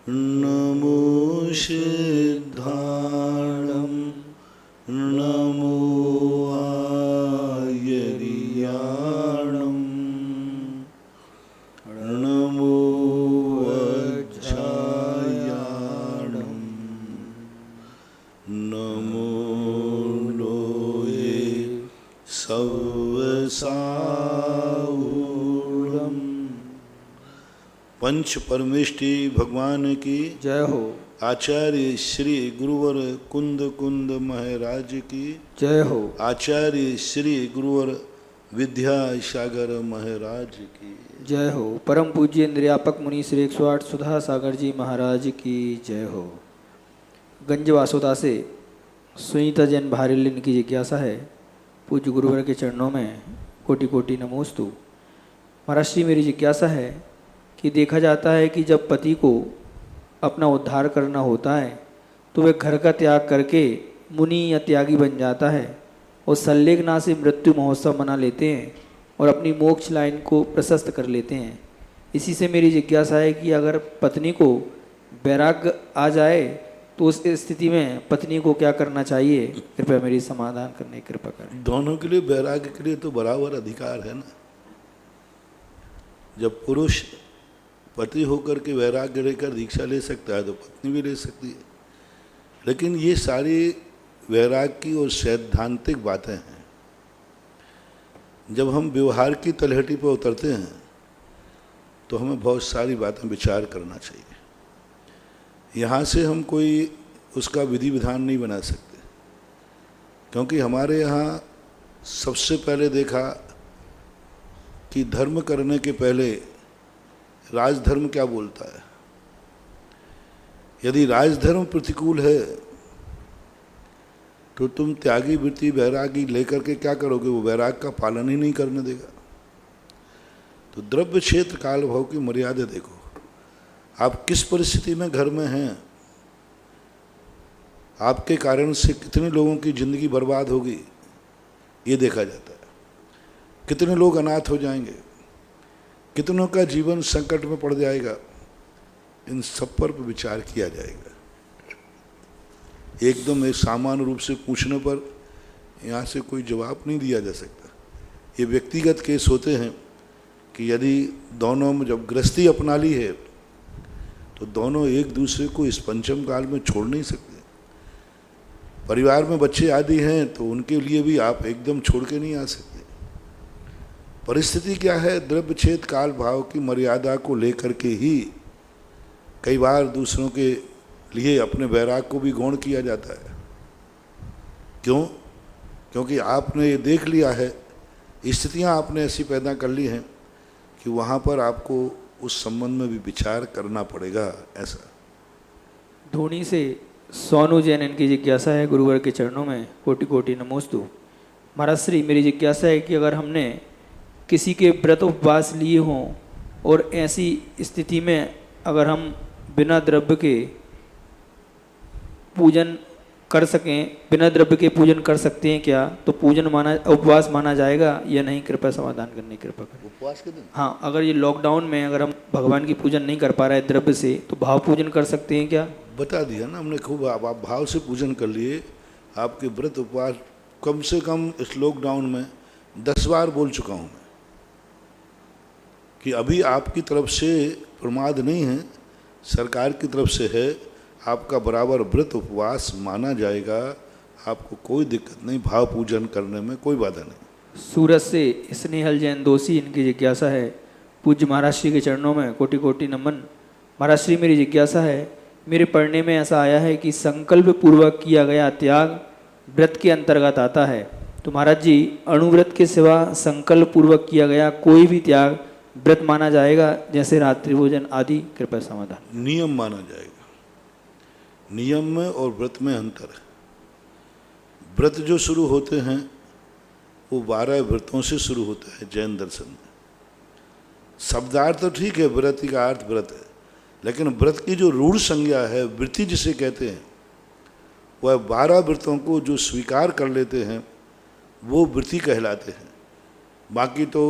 नमो सिद्धाणं नमो आयर्याणं नमो वज्रायाणं नमो लोये सव्वसाऊलम। पंच परमेष्टि भगवान की जय हो। आचार्य श्री गुरुवर कुंद कुंद महाराज की जय हो। आचार्य श्री गुरुवर विद्यासागर महाराज की जय हो। परम पूज्य इंद्रियापक मुनि श्री 108 सुधा सागर जी महाराज की जय हो। गंज वासुदा से सुनीता जैन भारिलिन की जिज्ञासा है, पूज्य गुरुवर के चरणों में कोटि कोटि नमोस्तु। महाराज श्री, मेरी जिज्ञासा है कि देखा जाता है कि जब पति को अपना उद्धार करना होता है तो वह घर का त्याग करके मुनि या त्यागी बन जाता है और सल्लेखना से मृत्यु महोत्सव मना लेते हैं और अपनी मोक्ष लाइन को प्रशस्त कर लेते हैं। इसी से मेरी जिज्ञासा है कि अगर पत्नी को वैराग्य आ जाए तो उस स्थिति में पत्नी को क्या करना चाहिए? कृपया मेरी समाधान करने की कृपा करें। दोनों के लिए वैराग्य के लिए तो बराबर अधिकार है ना। जब पुरुष पति होकर के वैराग्य लेकर दीक्षा ले सकता है तो पत्नी भी ले सकती है। लेकिन ये सारी वैराग्य की और सैद्धांतिक बातें हैं। जब हम व्यवहार की तलहटी पर उतरते हैं तो हमें बहुत सारी बातें विचार करना चाहिए। यहाँ से हम कोई उसका विधि विधान नहीं बना सकते, क्योंकि हमारे यहाँ सबसे पहले देखा कि धर्म करने के पहले राजधर्म क्या बोलता है। यदि राजधर्म प्रतिकूल है तो तुम त्यागी वृत्ति वैरागी लेकर के क्या करोगे? वो वैराग का पालन ही नहीं करने देगा। तो द्रव्य क्षेत्र काल भाव की मर्यादा देखो। आप किस परिस्थिति में घर में हैं, आपके कारण से कितने लोगों की जिंदगी बर्बाद होगी ये देखा जाता है। कितने लोग अनाथ हो जाएंगे, कितनों का जीवन संकट में पड़ जाएगा, इन सब पर विचार किया जाएगा। एकदम एक सामान्य रूप से पूछने पर यहाँ से कोई जवाब नहीं दिया जा सकता। ये व्यक्तिगत केस होते हैं कि यदि दोनों में जब गृहस्थी अपना ली है तो दोनों एक दूसरे को इस पंचम काल में छोड़ नहीं सकते। परिवार में बच्चे आदि हैं तो उनके लिए भी आप एकदम छोड़ के नहीं आ सकते। परिस्थिति क्या है? द्रव्य क्षेत्र काल भाव की मर्यादा को लेकर के ही कई बार दूसरों के लिए अपने वैराग को भी गौण किया जाता है। क्यों? क्योंकि आपने ये देख लिया है, स्थितियाँ आपने ऐसी पैदा कर ली हैं कि वहाँ पर आपको उस संबंध में भी विचार करना पड़ेगा। ऐसा धोनी से सोनू जैन इनकी जिज्ञासा है, गुरुवर के चरणों में कोटि कोटि नमोस्तु। महाराज श्री, मेरी जिज्ञासा है कि अगर हमने किसी के व्रत उपवास लिए हों और ऐसी स्थिति में अगर हम बिना द्रव्य के पूजन कर सकें, बिना द्रव्य के पूजन कर सकते हैं क्या? तो पूजन माना, उपवास माना जाएगा या नहीं? कृपया समाधान करने की कृपा करें। उपवास के दिन? हाँ, अगर ये लॉकडाउन में अगर हम भगवान की पूजन नहीं कर पा रहे हैं द्रव्य से, तो भाव पूजन कर सकते हैं क्या? बता दिया ना हमने खूब। आप भाव से पूजन कर लिए। आपके व्रत उपवास कम से कम इस लॉकडाउन में 10 बार बोल चुका हूँ मैं कि अभी आपकी तरफ से प्रमाद नहीं है, सरकार की तरफ से है। आपका बराबर व्रत उपवास माना जाएगा, आपको कोई दिक्कत नहीं, भाव पूजन करने में कोई बाधा नहीं। सूरत से स्नेहल जैन दोषी इनकी जिज्ञासा है, पूज्य महाराज श्री के चरणों में कोटि कोटि नमन। महाराज श्री, मेरी जिज्ञासा है, मेरे पढ़ने में ऐसा आया है कि संकल्प पूर्वक किया गया त्याग व्रत के अंतर्गत आता है। तो महाराज जी, अणुव्रत के सिवा संकल्प पूर्वक किया गया कोई भी त्याग व्रत माना जाएगा, जैसे रात्रि भोजन आदि? कृपया समाधान। नियम माना जाएगा। नियम में और व्रत में अंतर है। व्रत जो शुरू होते हैं वो 12 व्रतों से शुरू होता है जैन दर्शन में। शब्दार्थ तो ठीक है, व्रत का अर्थ व्रत है, लेकिन व्रत की जो रूढ़ संज्ञा है, वृत्ति जिसे कहते हैं, वह 12 व्रतों को जो स्वीकार कर लेते हैं वो वृत्ति कहलाते हैं। बाकी तो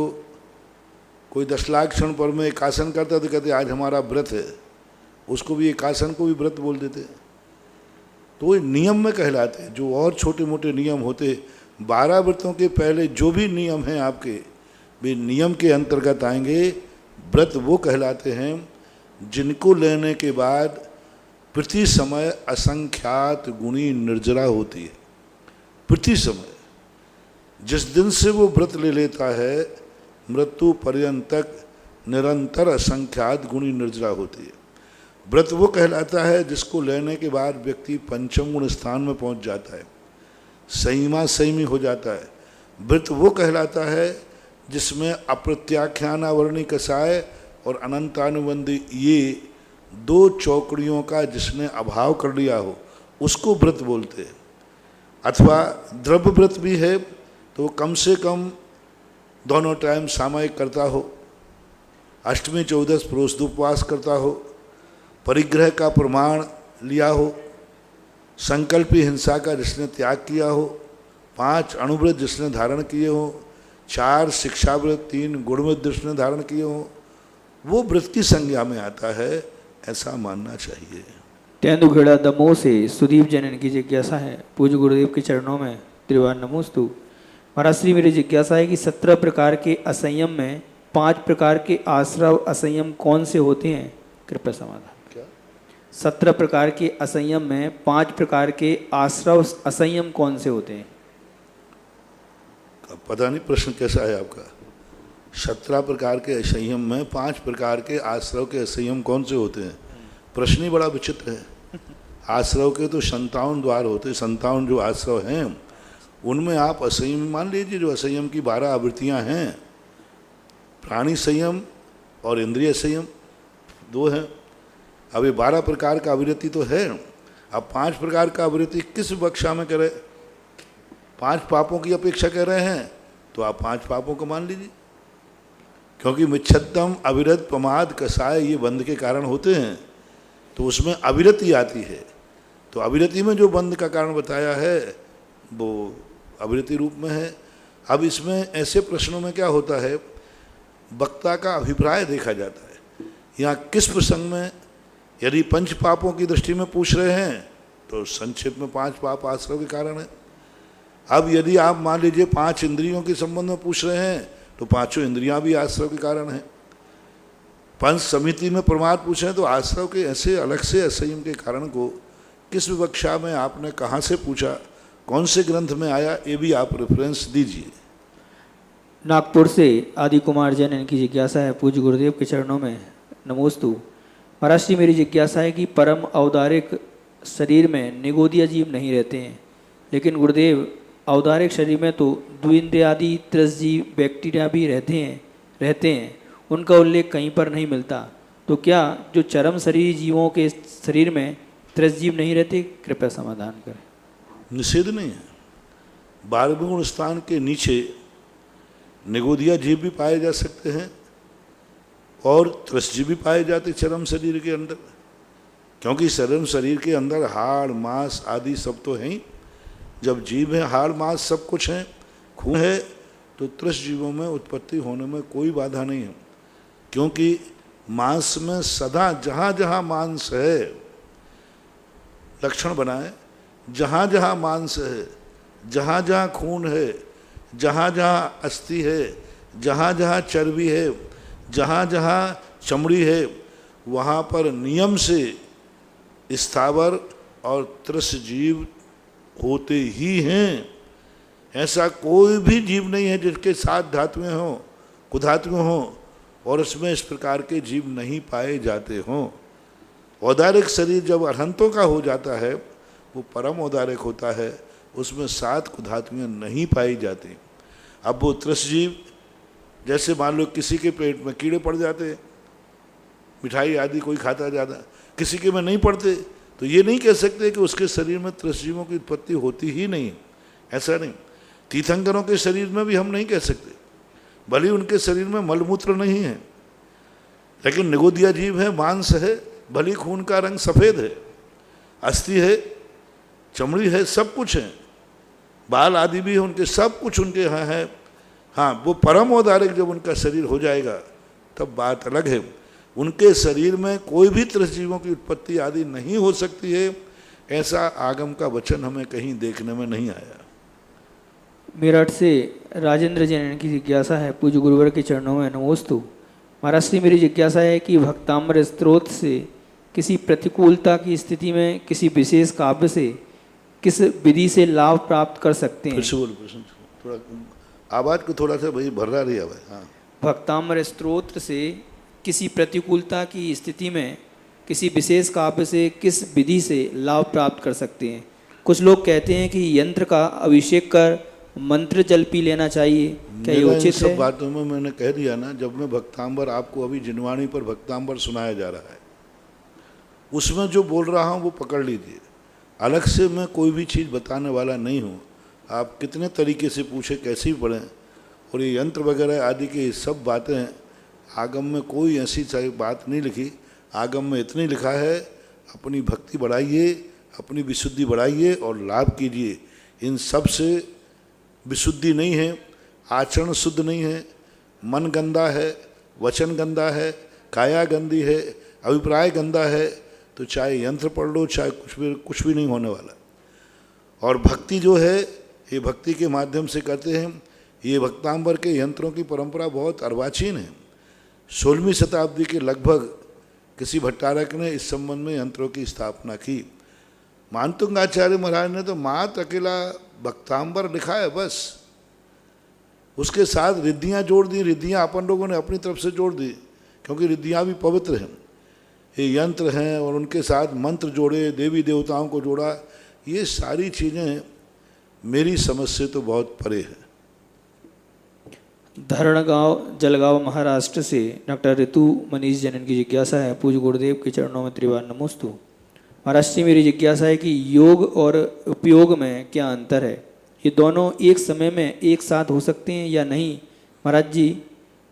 कोई 10 लाख क्षण पर में एक आसन करता है तो कहते आज हमारा व्रत है, उसको भी एक आसन को भी व्रत बोल देते। तो ये नियम में कहलाते हैं। जो और छोटे मोटे नियम होते, 12 व्रतों के पहले जो भी नियम हैं आपके, वे नियम के अंतर्गत आएंगे। व्रत वो कहलाते हैं जिनको लेने के बाद प्रति समय असंख्यात गुणी निर्जरा होती है। प्रति समय जिस दिन से वो व्रत ले लेता है, मृत्यु पर्यंत तक निरंतर असंख्यात गुणी निर्जरा होती है। व्रत वो कहलाता है जिसको लेने के बाद व्यक्ति पंचम गुण स्थान में पहुंच जाता है, संयमा संयमी हो जाता है। व्रत वो कहलाता है जिसमें अप्रत्याख्यानावर्णी कषाय और अनंतानुबंधी ये 2 चौकड़ियों का जिसने अभाव कर लिया हो, उसको व्रत बोलते हैं। अथवा द्रव्य व्रत भी है तो कम से कम दोनों टाइम सामयिक करता हो, अष्टमी 14 प्रोष्ठ उपवास करता हो, परिग्रह का प्रमाण लिया हो, संकल्पी हिंसा का जिसने त्याग किया हो, 5 अणुव्रत जिसने धारण किए हो, 4 शिक्षाव्रत, 3 गुणव्रत जिसने धारण किए हो, वो व्रत की संज्ञा में आता है, ऐसा मानना चाहिए। तेंदुखेड़ा दमोह से सुदीप जैन की जिज्ञासा है, पूज्य गुरुदेव के चरणों में त्रिवार नमोस्तु। महाराज श्री, मेरी जिज्ञासा है कि 17 प्रकार के असंयम में 5 प्रकार के आश्रव असंयम कौन से होते हैं? कृपया समाधान। क्या? 17 प्रकार के असंयम में 5 प्रकार के आश्रव असंयम कौन से होते हैं? पता नहीं प्रश्न कैसा है आपका। 17 प्रकार के असंयम में 5 प्रकार के आश्रव के असंयम कौन से होते हैं? प्रश्न ही बड़ा विचित्र है। आश्रव के तो 57 द्वार होते, 57 जो आश्रव हैं उनमें आप असंयम मान लीजिए। जो असंयम की 12 आवृत्तियां हैं, प्राणी संयम और इंद्रिय संयम 2 हैं। अब ये 12 प्रकार का आवृत्ति तो है। अब 5 प्रकार का आवृत्ति किस कक्षा में करे? 5 पापों की अपेक्षा कर रहे हैं तो आप 5 पापों को मान लीजिए, क्योंकि मिच्छत्तम अविरत प्रमाद कषाय ये बंध के कारण होते हैं, तो उसमें अविरति आती है। तो अविरति में जो बंध का कारण बताया है वो अविरति रूप में है। अब इसमें ऐसे प्रश्नों में क्या होता है, वक्ता का अभिप्राय देखा जाता है। यहाँ किस प्रसंग में, यदि 5 पापों की दृष्टि में पूछ रहे हैं तो संक्षेप में 5 पाप आश्रव के कारण है। अब यदि आप मान लीजिए 5 इंद्रियों के संबंध में पूछ रहे हैं तो 5 इंद्रियां भी आश्रव के कारण हैं। पंच समिति में प्रमाद पूछें तो आश्रव के ऐसे अलग से असंयम के कारण को किस विवक्षा में आपने कहाँ से पूछा, कौन से ग्रंथ में आया, ये भी आप रेफरेंस दीजिए। नागपुर से आदि कुमार जैन, इनकी जिज्ञासा है, पूज्य गुरुदेव के चरणों में नमोस्तु। महाराज जी, मेरी जिज्ञासा है कि परम औदारिक शरीर में निगोदिया जीव नहीं रहते हैं, लेकिन गुरुदेव औदारिक शरीर में तो द्विंद्रियादि त्रसजीव बैक्टीरिया भी रहते हैं, उनका उल्लेख कहीं पर नहीं मिलता। तो क्या जो चरम शरीर जीवों के शरीर में त्रसजीव नहीं रहते? कृपया समाधान करें। निषेध नहीं है। 12वें गुण स्थान के नीचे निगोदिया जीव भी पाए जा सकते हैं और त्रसजीव भी पाए जाते चरम शरीर के अंदर, क्योंकि चरम शरीर के अंदर हाड़ मांस आदि सब तो हैं ही। जब जीव है, हाड़ मांस सब कुछ है, खून है, तो त्रस जीवों में उत्पत्ति होने में कोई बाधा नहीं है, क्योंकि मांस में सदा जहाँ जहाँ मांस है, लक्षण बनाए, जहाँ जहाँ मांस है, जहाँ जहाँ खून है, जहाँ जहाँ अस्थि है, जहाँ जहाँ चर्बी है, जहाँ जहाँ चमड़ी है, वहाँ पर नियम से स्थावर और त्रस जीव होते ही हैं। ऐसा कोई भी जीव नहीं है जिसके 7 धातुएं हों, कुधातुएं हों और उसमें इस प्रकार के जीव नहीं पाए जाते हों। औदारिक शरीर जब अरहंतों का हो जाता है वो परम औदारिक होता है, उसमें 7 कुधातुएं नहीं पाई जाती। अब वो त्रसजीव, जैसे मान लो किसी के पेट में कीड़े पड़ जाते, मिठाई आदि कोई खाता ज़्यादा, किसी के में नहीं पड़ते, तो ये नहीं कह सकते कि उसके शरीर में त्रसजीवों की उत्पत्ति होती ही नहीं, ऐसा नहीं। तीर्थंकरों के शरीर में भी हम नहीं कह सकते, भले उनके शरीर में मलमूत्र नहीं है, लेकिन निगोदिया जीव है, मांस है, भले खून का रंग सफ़ेद है, अस्थि है, चमड़ी है, सब कुछ है, बाल आदि भी उनके, सब कुछ उनके यहाँ है। हाँ, वो परम औदारिक जब उनका शरीर हो जाएगा तब बात अलग है। उनके शरीर में कोई भी त्रसजीवों की उत्पत्ति आदि नहीं हो सकती है, ऐसा आगम का वचन हमें कहीं देखने में नहीं आया। मेरठ से राजेंद्र जैन की जिज्ञासा है, पूज्य गुरुवर के चरणों में नमोस्तु। महाराज श्री, मेरी जिज्ञासा है कि भक्ताम्र स्त्रोत से किसी प्रतिकूलता की स्थिति में किसी विशेष काव्य से किस विधि से लाभ प्राप्त कर सकते हैं? फिर से बोलो प्रश्न, थोड़ा आवाज़ को थोड़ा सा भाई भर्रा रही है। हाँ, भक्ताम्र स्त्रोत से किसी प्रतिकूलता की स्थिति में किसी विशेष काव्य से किस विधि से लाभ प्राप्त कर सकते हैं? कुछ लोग कहते हैं कि यंत्र का अभिषेक कर मंत्र जल पी लेना चाहिए, क्या ये उचित सब है? बातों में मैंने कह दिया ना, जब मैं भक्तांबर, आपको अभी जिनवाणी पर भक्तांबर सुनाया जा रहा है, उसमें जो बोल रहा हूँ वो पकड़ लीजिए। अलग से मैं कोई भी चीज़ बताने वाला नहीं हूँ। आप कितने तरीके से पूछे, कैसे भी पढ़ें, और ये यंत्र वगैरह आदि की सब बातें आगम में कोई ऐसी बात नहीं लिखी। आगम में इतनी लिखा है, अपनी भक्ति बढ़ाइए, अपनी विशुद्धि बढ़ाइए और लाभ कीजिए। इन सब से विशुद्धि नहीं है, आचरण शुद्ध नहीं है, मन गंदा है, वचन गंदा है, काया गंदी है, अभिप्राय गंदा है, तो चाहे यंत्र पढ़ लो, चाहे कुछ भी नहीं होने वाला। और भक्ति जो है, ये भक्ति के माध्यम से करते हैं। ये भक्तांबर के यंत्रों की परंपरा बहुत अर्वाचीन है। 16वीं शताब्दी के लगभग किसी भट्टारक ने इस संबंध में यंत्रों की स्थापना की। मानतुंगाचार्य महाराज ने तो मात्र अकेला भक्तांबर लिखा है बस, उसके साथ रिद्धियाँ जोड़ दी। रिद्धियाँ अपन लोगों ने अपनी तरफ से जोड़ दी, क्योंकि रिद्धियाँ भी पवित्र हैं, ये यंत्र हैं, और उनके साथ मंत्र जोड़े, देवी देवताओं को जोड़ा। ये सारी चीज़ें मेरी समझ से तो बहुत परे है। धरणगांव जलगांव महाराष्ट्र से डॉक्टर ऋतु मनीष जैन की जिज्ञासा है, पूज्य गुरुदेव के चरणों में त्रिवार नमोस्तु। महाराज जी, मेरी जिज्ञासा है कि योग और उपयोग में क्या अंतर है? ये दोनों एक समय में एक साथ हो सकते हैं या नहीं? महाराज जी,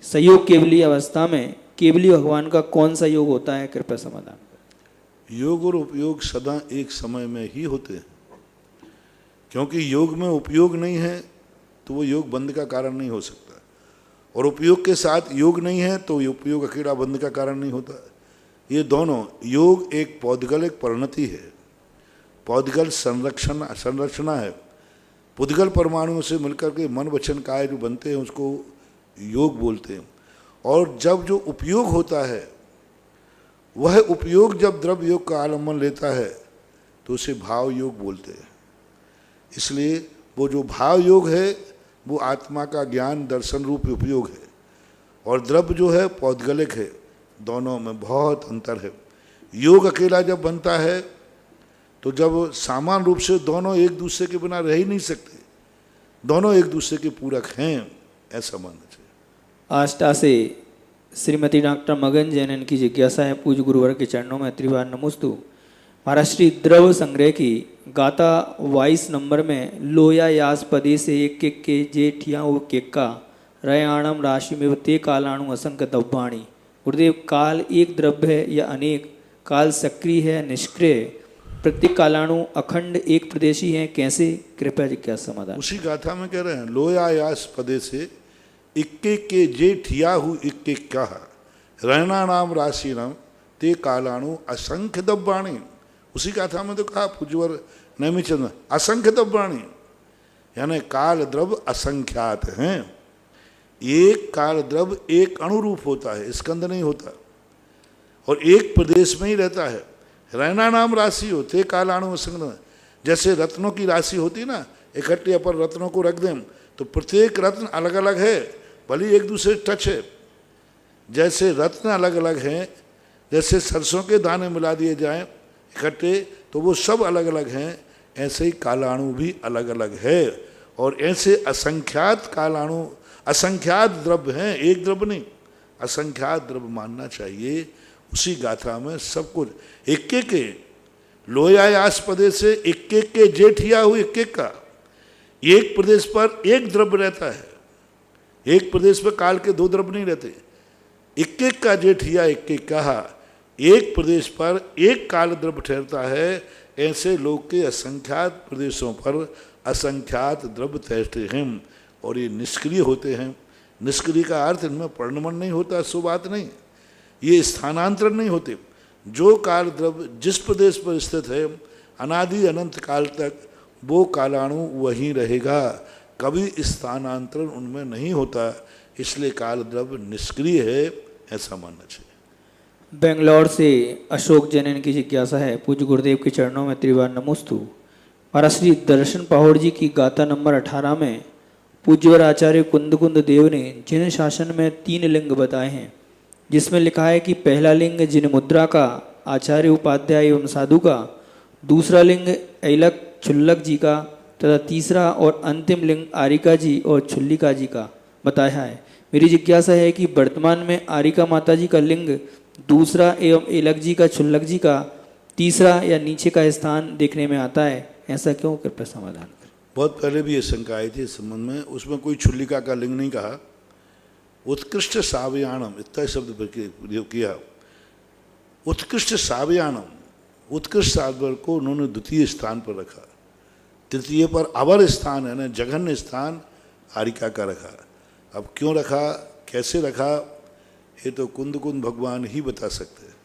संयोग केवली अवस्था में केवली भगवान का कौन सा योग होता है, कृपया समाधान करें। योग और उपयोग सदा एक समय में ही होते हैं, क्योंकि योग में उपयोग नहीं है तो वो योग बंद का कारण नहीं हो सकता, और उपयोग के साथ योग नहीं है तो ये उपयोग अकेला बंद का कारण नहीं होता। ये दोनों, योग एक पौद्गलिक परिणति है, पौद्गल संरचना है। पुद्गल परमाणुओं से मिलकर के मन वचन काय जो बनते हैं उसको योग बोलते हैं। और जब जो उपयोग होता है, वह उपयोग जब द्रव्य योग का आलम्बन लेता है तो उसे भाव योग बोलते हैं। इसलिए वो जो भाव योग है वो आत्मा का ज्ञान दर्शन रूप उपयोग है, और द्रव्य जो है पौद्गलिक है। दोनों में बहुत अंतर है। योग अकेला जब बनता है तो जब सामान्य रूप से दोनों एक दूसरे के बिना रह ही नहीं सकते, दोनों एक दूसरे के पूरक हैं, ऐसा मानना चाहिए। आष्टा से श्रीमती डॉक्टर मगन जैन की जिज्ञासा है, पूज्य गुरुवर के चरणों में त्रिवार नमोस्तु। महाराष्ट्री द्रव संग्रह की गाथा 22 नंबर में लोया यास पदे से एक के जेठिया वो केक्का रयाणम राशि में ते कालाणु असंख्य दब्बाणी। गुरुदेव, काल एक द्रव्य है या अनेक? काल सक्रिय है निष्क्रिय? प्रत्येक कालाणु अखंड एक प्रदेशी है, कैसे? कृपया जी क्या समाधान। उसी गाथा में कह रहे हैं, लोया यास पदे से इक्के के जेठिया हु इक्के कहा रैणाणाम राशिनम ते कालाणु असंख्य दब्बाणी। उसी गाथा में तो कहा पूज्यवर नैमिचंद्र, असंख्य दब्बाणी, यानी काल द्रव्य असंख्यात हैं। एक काल द्रव्य एक अणुरूप होता है, स्कंद नहीं होता, और एक प्रदेश में ही रहता है। रैना नाम राशि होते कालाणु संग, जैसे रत्नों की राशि होती ना, इकट्ठे अपन रत्नों को रख दें तो प्रत्येक रत्न अलग अलग है, भले एक दूसरे टच है। जैसे रत्न अलग अलग हैं, जैसे सरसों के दाने मिला दिए जाएं इकट्ठे तो वो सब अलग अलग हैं, ऐसे ही कालाणु भी अलग अलग है। और ऐसे असंख्यात कालाणु, असंख्यात द्रव्य हैं, एक द्रव्य नहीं, असंख्यात द्रव्य मानना चाहिए। उसी गाथा में सब कुछ एक के लोयायास पदे से एक के जेठिया हुई एक का, एक प्रदेश पर एक द्रव्य रहता है, एक प्रदेश पर काल के दो द्रव्य नहीं रहते। एक का जेठिया एक कहा, एक प्रदेश पर एक काल द्रव्य ठहरता है। ऐसे लोग के असंख्यात प्रदेशों पर असंख्यात द्रव्य ठहरते हैं और ये निष्क्रिय होते हैं। निष्क्रिय का अर्थ इनमें परिणमन नहीं होता, सो बात नहीं, ये स्थानांतरण नहीं होते। जो काल द्रव्य जिस प्रदेश पर स्थित है अनादि अनंत काल तक, वो कालाणु वहीं रहेगा, कभी स्थानांतरण उनमें नहीं होता, इसलिए काल द्रव्य निष्क्रिय है, ऐसा मानना चाहिए। बेंगलोर से अशोक जैन की जिज्ञासा है, पूज्य गुरुदेव के चरणों में त्रिवार नमोस्तु। महाराज श्री दर्शन पहाड़ जी की गाथा नंबर 18 में पूज्यवर आचार्य कुंद देव ने जिन शासन में 3 लिंग बताए हैं, जिसमें लिखा है कि पहला लिंग जिन मुद्रा का आचार्य उपाध्याय एवं साधु का, दूसरा लिंग ऐलक छुल्लक जी का तथा तीसरा और अंतिम लिंग आरिका जी और छुल्लिका जी का बताया है। मेरी जिज्ञासा है कि वर्तमान में आरिका माता जी का लिंग दूसरा एवं ऐलक जी का छुल्लक जी का तीसरा या नीचे का स्थान देखने में आता है, ऐसा क्यों? कृपया समाधान करें। बहुत पहले भी ये शंका आई थी इस संबंध में, उसमें कोई छुल्लिका का लिंग नहीं कहा, उत्कृष्ट सावयाणम इतना शब्द प्रयोग किया। उत्कृष्ट सावयाणम, उत्कृष्ट सावर को उन्होंने द्वितीय स्थान पर रखा, तृतीय पर अवर स्थान है ना जघन्य स्थान आरिका का रखा। अब क्यों रखा, कैसे रखा, ये तो कुंद भगवान ही बता सकते हैं।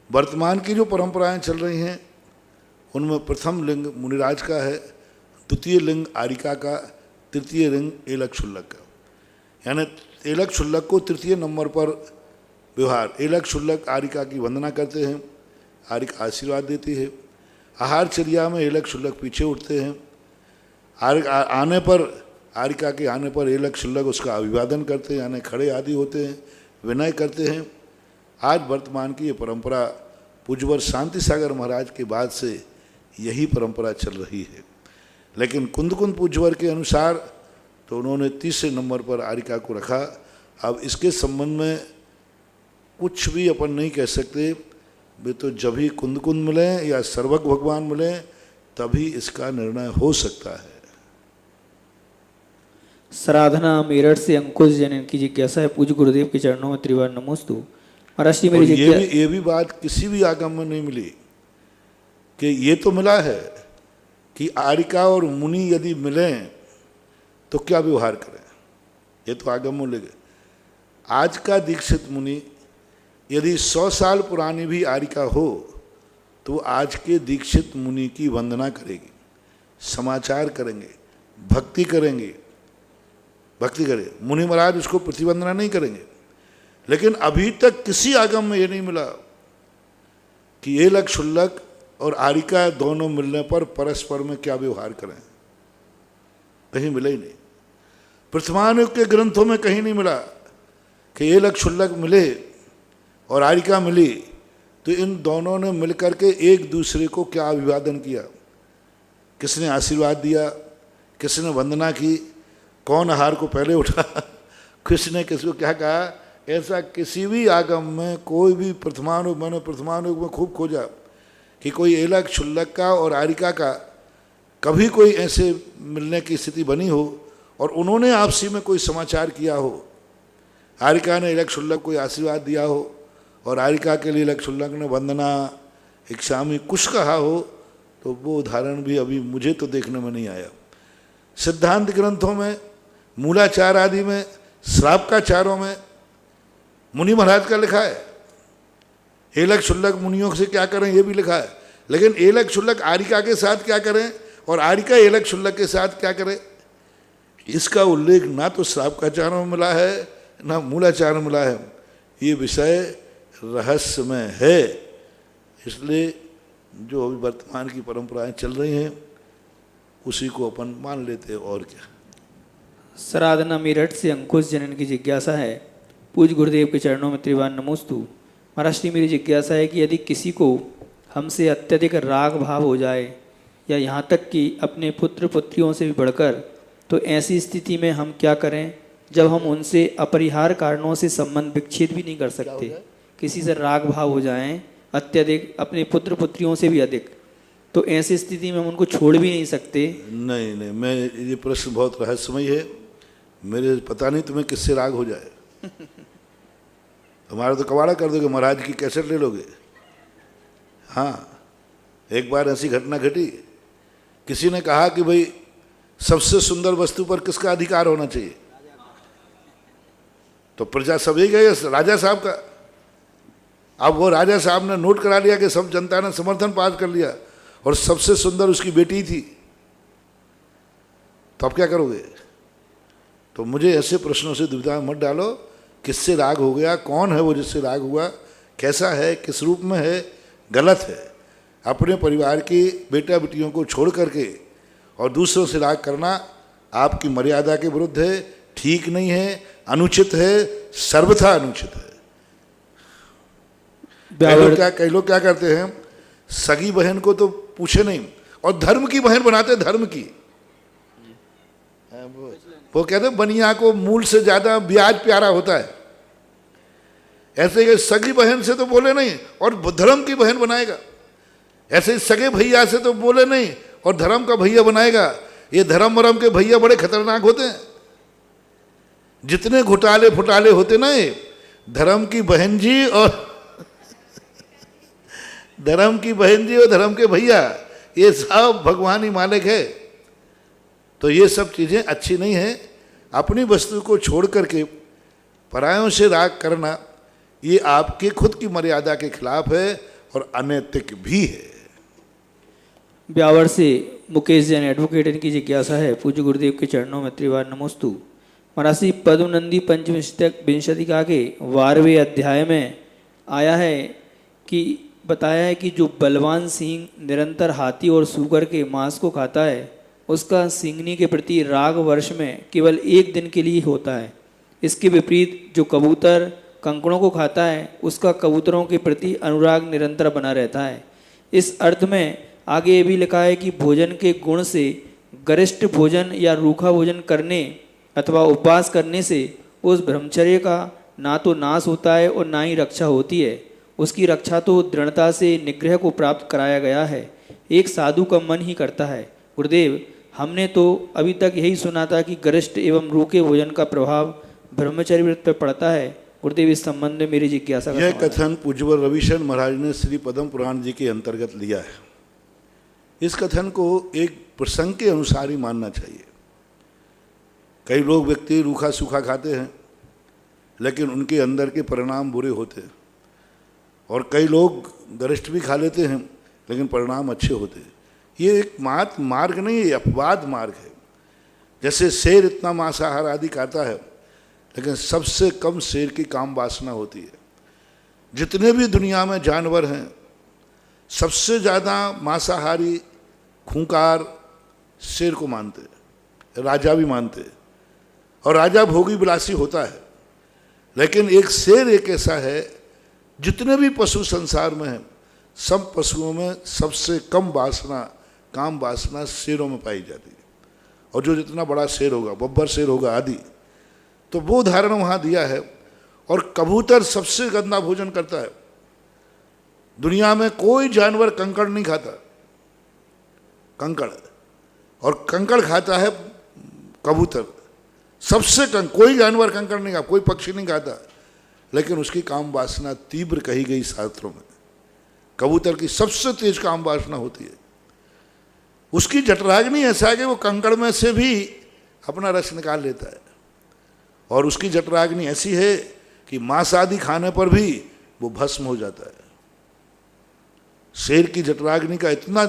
वर्तमान की जो परंपराएं चल रही हैं उनमें प्रथम लिंग मुनिराज का है, द्वितीय लिंग आरिका का, तृतीय लिंग ऐलक छुल्लक का। यानी ऐलक छुल्लक को तृतीय नंबर पर व्यवहार, ऐलक छुल्लक आरिका की वंदना करते हैं, आरिका आशीर्वाद देती है। आहारचर्या में ऐलक छुल्लक पीछे उठते हैं, आने पर आरिका के आने पर ऐलक छुल्लक उसका अभिवादन करते हैं, यानी खड़े आदि होते हैं, विनय करते हैं। आज वर्तमान की ये परंपरा पूज्यवर शांति सागर महाराज के बाद से यही परंपरा चल रही है। लेकिन कुंद पूज्यवर के अनुसार तो उन्होंने तीसरे नंबर पर आरिका को रखा। अब इसके संबंध में कुछ भी अपन नहीं कह सकते, वे तो जब ही कुंद मिले या सर्वज्ञ भगवान मिले तभी इसका निर्णय हो सकता है। सराधना मेरठ से अंकुश जैन की जिज्ञासा है, पूज्य गुरुदेव के चरणों में त्रिवार नमोस्तु। महाराज जी मेरी ये भी बात किसी भी आगम में नहीं मिली कि ये तो मिला है कि आरिका और मुनि यदि मिलें तो क्या व्यवहार करें, ये तो आगम में लगे। आज का दीक्षित मुनि यदि 100 साल पुरानी भी आरिका हो तो आज के दीक्षित मुनि की वंदना करेगी, समाचार करेंगे, भक्ति करेंगे, भक्ति करें। मुनि महाराज उसको प्रतिवंदना नहीं करेंगे। लेकिन अभी तक किसी आगम में ये नहीं मिला कि ऐलक छुल्लक और आरिका दोनों मिलने पर परस्पर में क्या व्यवहार करें, कहीं मिला ही नहीं। प्रथमानुग के ग्रंथों में कहीं नहीं मिला कि ऐलक छुल्लक मिले और आरिका मिली तो इन दोनों ने मिलकर के एक दूसरे को क्या अभिवादन किया, किसने आशीर्वाद दिया, किसने वंदना की, कौन आहार को पहले उठा, किसने किसको क्या कहा, ऐसा किसी भी आगम में कोई भी प्रथमानुग, मैंने प्रथमानुग में खूब खोजा कि कोई ऐलक छुल्लक का और आरिका का कभी कोई ऐसे मिलने की स्थिति बनी हो और उन्होंने आपसी में कोई समाचार किया हो, आरिका ने ऐलक छुल्लक को आशीर्वाद दिया हो और आरिका के लिए ऐलक छुल्लक ने वंदना इक्षामि कुछ कहा हो, तो वो उदाहरण भी अभी मुझे तो देखने में नहीं आया। सिद्धांत ग्रंथों में, मूलाचार आदि में, श्रावकाचारों में मुनि महाराज का लिखा है, ऐलक छुल्लक मुनियों से क्या करें ये भी लिखा है। लेकिन ऐलक छुल्लक आरिका के साथ क्या करें और आरिका ऐलक छुल्लक के साथ क्या करें, इसका उल्लेख ना तो श्रावकाचारों में मिला है ना मूलाचार में मिला है। ये विषय रहस्यमय है। इसलिए जो अभी वर्तमान की परंपराएं चल रही हैं उसी को अपन मान लेते हैं, और क्या। सराधना मेरठ से अंकुश जैन की जिज्ञासा है, पूज्य गुरुदेव के चरणों में त्रिवार नमोस्तु। महाराज जी मेरी जिज्ञासा है कि यदि किसी को हमसे अत्यधिक राग भाव हो जाए या यहाँ तक कि अपने पुत्र पुत्रियों से भी बढ़कर, तो ऐसी स्थिति में हम क्या करें जब हम उनसे अपरिहार्य कारणों से संबंध विच्छेद भी नहीं कर सकते। किसी से राग भाव हो जाएं अत्यधिक, अपने पुत्र पुत्रियों से भी अधिक, तो ऐसी स्थिति में हम उनको छोड़ भी नहीं सकते। नहीं नहीं, मैं ये प्रश्न बहुत रहस्यमय है, मेरे पता नहीं तुम्हें किससे राग हो जाए। हमारा तो कबाड़ा कर दोगे, महाराज की कैसेट ले लोगे। हाँ, एक बार ऐसी घटना घटी, किसी ने कहा कि भाई सबसे सुंदर वस्तु पर किसका अधिकार होना चाहिए, तो प्रजा सब ही गए राजा साहब का। अब वो राजा साहब ने नोट करा लिया कि सब जनता ने समर्थन पास कर लिया और सबसे सुंदर उसकी बेटी थी, तो अब क्या करोगे? तो मुझे ऐसे प्रश्नों से दुविधा मत डालो। किससे राग हो गया, कौन है वो जिससे राग हुआ, कैसा है, किस रूप में है, गलत है। अपने परिवार की बेटा बेटियों को छोड़ करके और दूसरों से राग करना आपकी मर्यादा के विरुद्ध है, ठीक नहीं है, अनुचित है, सर्वथा अनुचित है। कई लोग क्या करते हैं, सगी बहन को तो पूछे नहीं और धर्म की बहन बनाते, धर्म की। वो कहते हैं बनिया को मूल से ज्यादा ब्याज प्यारा होता है। ऐसे ही सगी बहन से तो बोले नहीं और धर्म की बहन बनाएगा, ऐसे ही सगे भैया से तो बोले नहीं और धर्म का भैया बनाएगा। ये धर्म वरम के भैया बड़े खतरनाक होते हैं। जितने घोटाले फुटाले होते ना, ये धर्म की बहन जी और धर्म की बहन जी और धर्म के भैया, ये सब भगवान ही मालिक है। तो ये सब चीज़ें अच्छी नहीं है। अपनी वस्तु को छोड़ करके परायों से राग करना, ये आपके खुद की मर्यादा के खिलाफ है और अनैतिक भी है। ब्यावर से मुकेश जैन एडवोकेट, इनकी जिज्ञासा है, पूज्य गुरुदेव के चरणों में त्रिवार नमोस्तु। महाराज पद्मनंदी पंचविंशति का के 12वें अध्याय में आया है कि बताया है कि जो बलवान सिंह निरंतर हाथी और सूकर के मांस को खाता है, उसका सिंहनी के प्रति राग वर्ष में केवल 1 दिन के लिए होता है। इसके विपरीत जो कबूतर कंकड़ों को खाता है, उसका कबूतरों के प्रति अनुराग निरंतर बना रहता है। इस अर्थ में आगे ये भी लिखा है कि भोजन के गुण से गरिष्ठ भोजन या रूखा भोजन करने अथवा उपवास करने से उस ब्रह्मचर्य का ना तो नाश होता है और ना ही रक्षा होती है। उसकी रक्षा तो दृढ़ता से निग्रह को प्राप्त कराया गया है, एक साधु का मन ही करता है। गुरुदेव, हमने तो अभी तक यही सुना था कि गरिष्ठ एवं रूखे भोजन का प्रभाव ब्रह्मचर्य व्रत पर पड़ता है। गुरुदेव, इस संबंध में मेरी जिज्ञासा। यह कथन पूज्यवर रविशंकर महाराज ने श्री पद्म पुराण जी के अंतर्गत लिया है। इस कथन को एक प्रसंग के अनुसार ही मानना चाहिए। कई लोग व्यक्ति रूखा सूखा खाते हैं लेकिन उनके अंदर के परिणाम बुरे होते हैं, और कई लोग गरिष्ठ भी खा लेते हैं लेकिन परिणाम अच्छे होते हैं। ये एक मार्ग नहीं है, अपवाद मार्ग है। जैसे शेर इतना मांसाहार आदि खाता है लेकिन सबसे कम शेर की काम वासना होती है। जितने भी दुनिया में जानवर हैं, सबसे ज़्यादा मांसाहारी खूंखार शेर को मानते हैं, राजा भी मानते हैं, और राजा भोगी विलासी होता है। लेकिन एक शेर एक ऐसा है, जितने भी पशु संसार में हैं, सब पशुओं में सबसे कम वासना, काम वासना शेरों में पाई जाती है। और जो जितना बड़ा शेर होगा, बब्बर शेर होगा आदि, तो वो उदाहरण वहाँ दिया है। और कबूतर सबसे गंदा भोजन करता है। दुनिया में कोई जानवर कंकड़ नहीं खाता, कंकड़, और कंकड़ खाता है कबूतर। सबसे कोई जानवर कंकड़ नहीं खाता, कोई पक्षी नहीं खाता, लेकिन उसकी काम वासना तीव्र कही गई शास्त्रों में। कबूतर की सबसे तेज काम वासना होती है। उसकी जठराग्नि ऐसा है कि वो कंकड़ में से भी अपना रस निकाल लेता है, और उसकी जठराग्नि ऐसी है कि मांस आदि खाने पर भी वो भस्म हो जाता है। शेर की जठराग्नि का इतना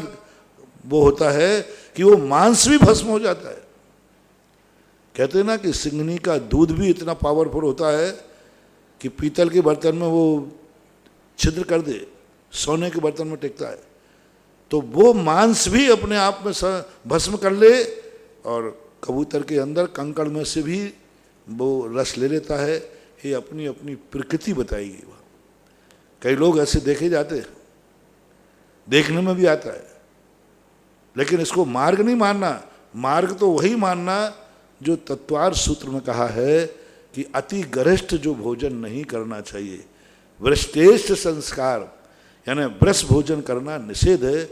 वो होता है कि वो मांस भी भस्म हो जाता है। कहते हैं ना कि सिंघनी का दूध भी इतना पावरफुल होता है कि पीतल के बर्तन में वो छिद्र कर दे, सोने के बर्तन में टिकता है। तो वो मांस भी अपने आप में भस्म कर ले, और कबूतर के अंदर कंकड़ में से भी वो रस ले लेता है। ये अपनी अपनी प्रकृति बताई गई। वहाँ कई लोग ऐसे देखे जाते हैं, देखने में भी आता है, लेकिन इसको मार्ग नहीं मानना। मार्ग तो वही मानना जो तत्वार सूत्र में कहा है कि अति गरिष्ठ जो भोजन नहीं करना चाहिए, वृष्टेष्ठ संस्कार यानी ब्रश भोजन करना निषेध है।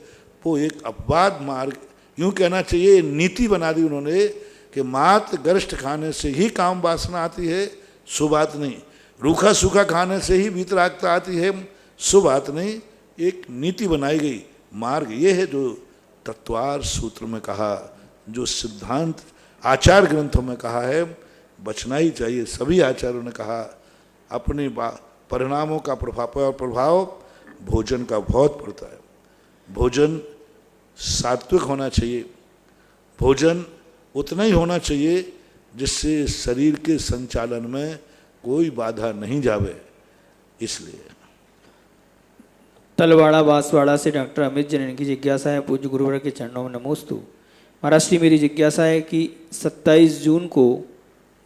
वो एक अपवाद मार्ग, यूँ कहना चाहिए नीति बना दी उन्होंने कि मात्र गरिष्ठ खाने से ही काम वासना आती है, सो बात नहीं। रूखा सूखा खाने से ही वीतरागता आती है, सो बात नहीं। एक नीति बनाई गई, मार्ग ये है जो तत्वार सूत्र में कहा, जो सिद्धांत आचार ग्रंथों में कहा है, बचना ही चाहिए। सभी आचार्यों ने कहा अपने परिणामों का प्रभाव भोजन का बहुत पड़ता है। भोजन सात्विक होना चाहिए, भोजन उतना ही होना चाहिए जिससे शरीर के संचालन में कोई बाधा नहीं जावे। इसलिए तलवाड़ा बांसवाड़ा से डॉक्टर अमित जैन, इनकी जिज्ञासा है, पूज्य गुरुवर के चरणों में नमोस्तु। महाराज श्री, मेरी जिज्ञासा है कि 27 जून को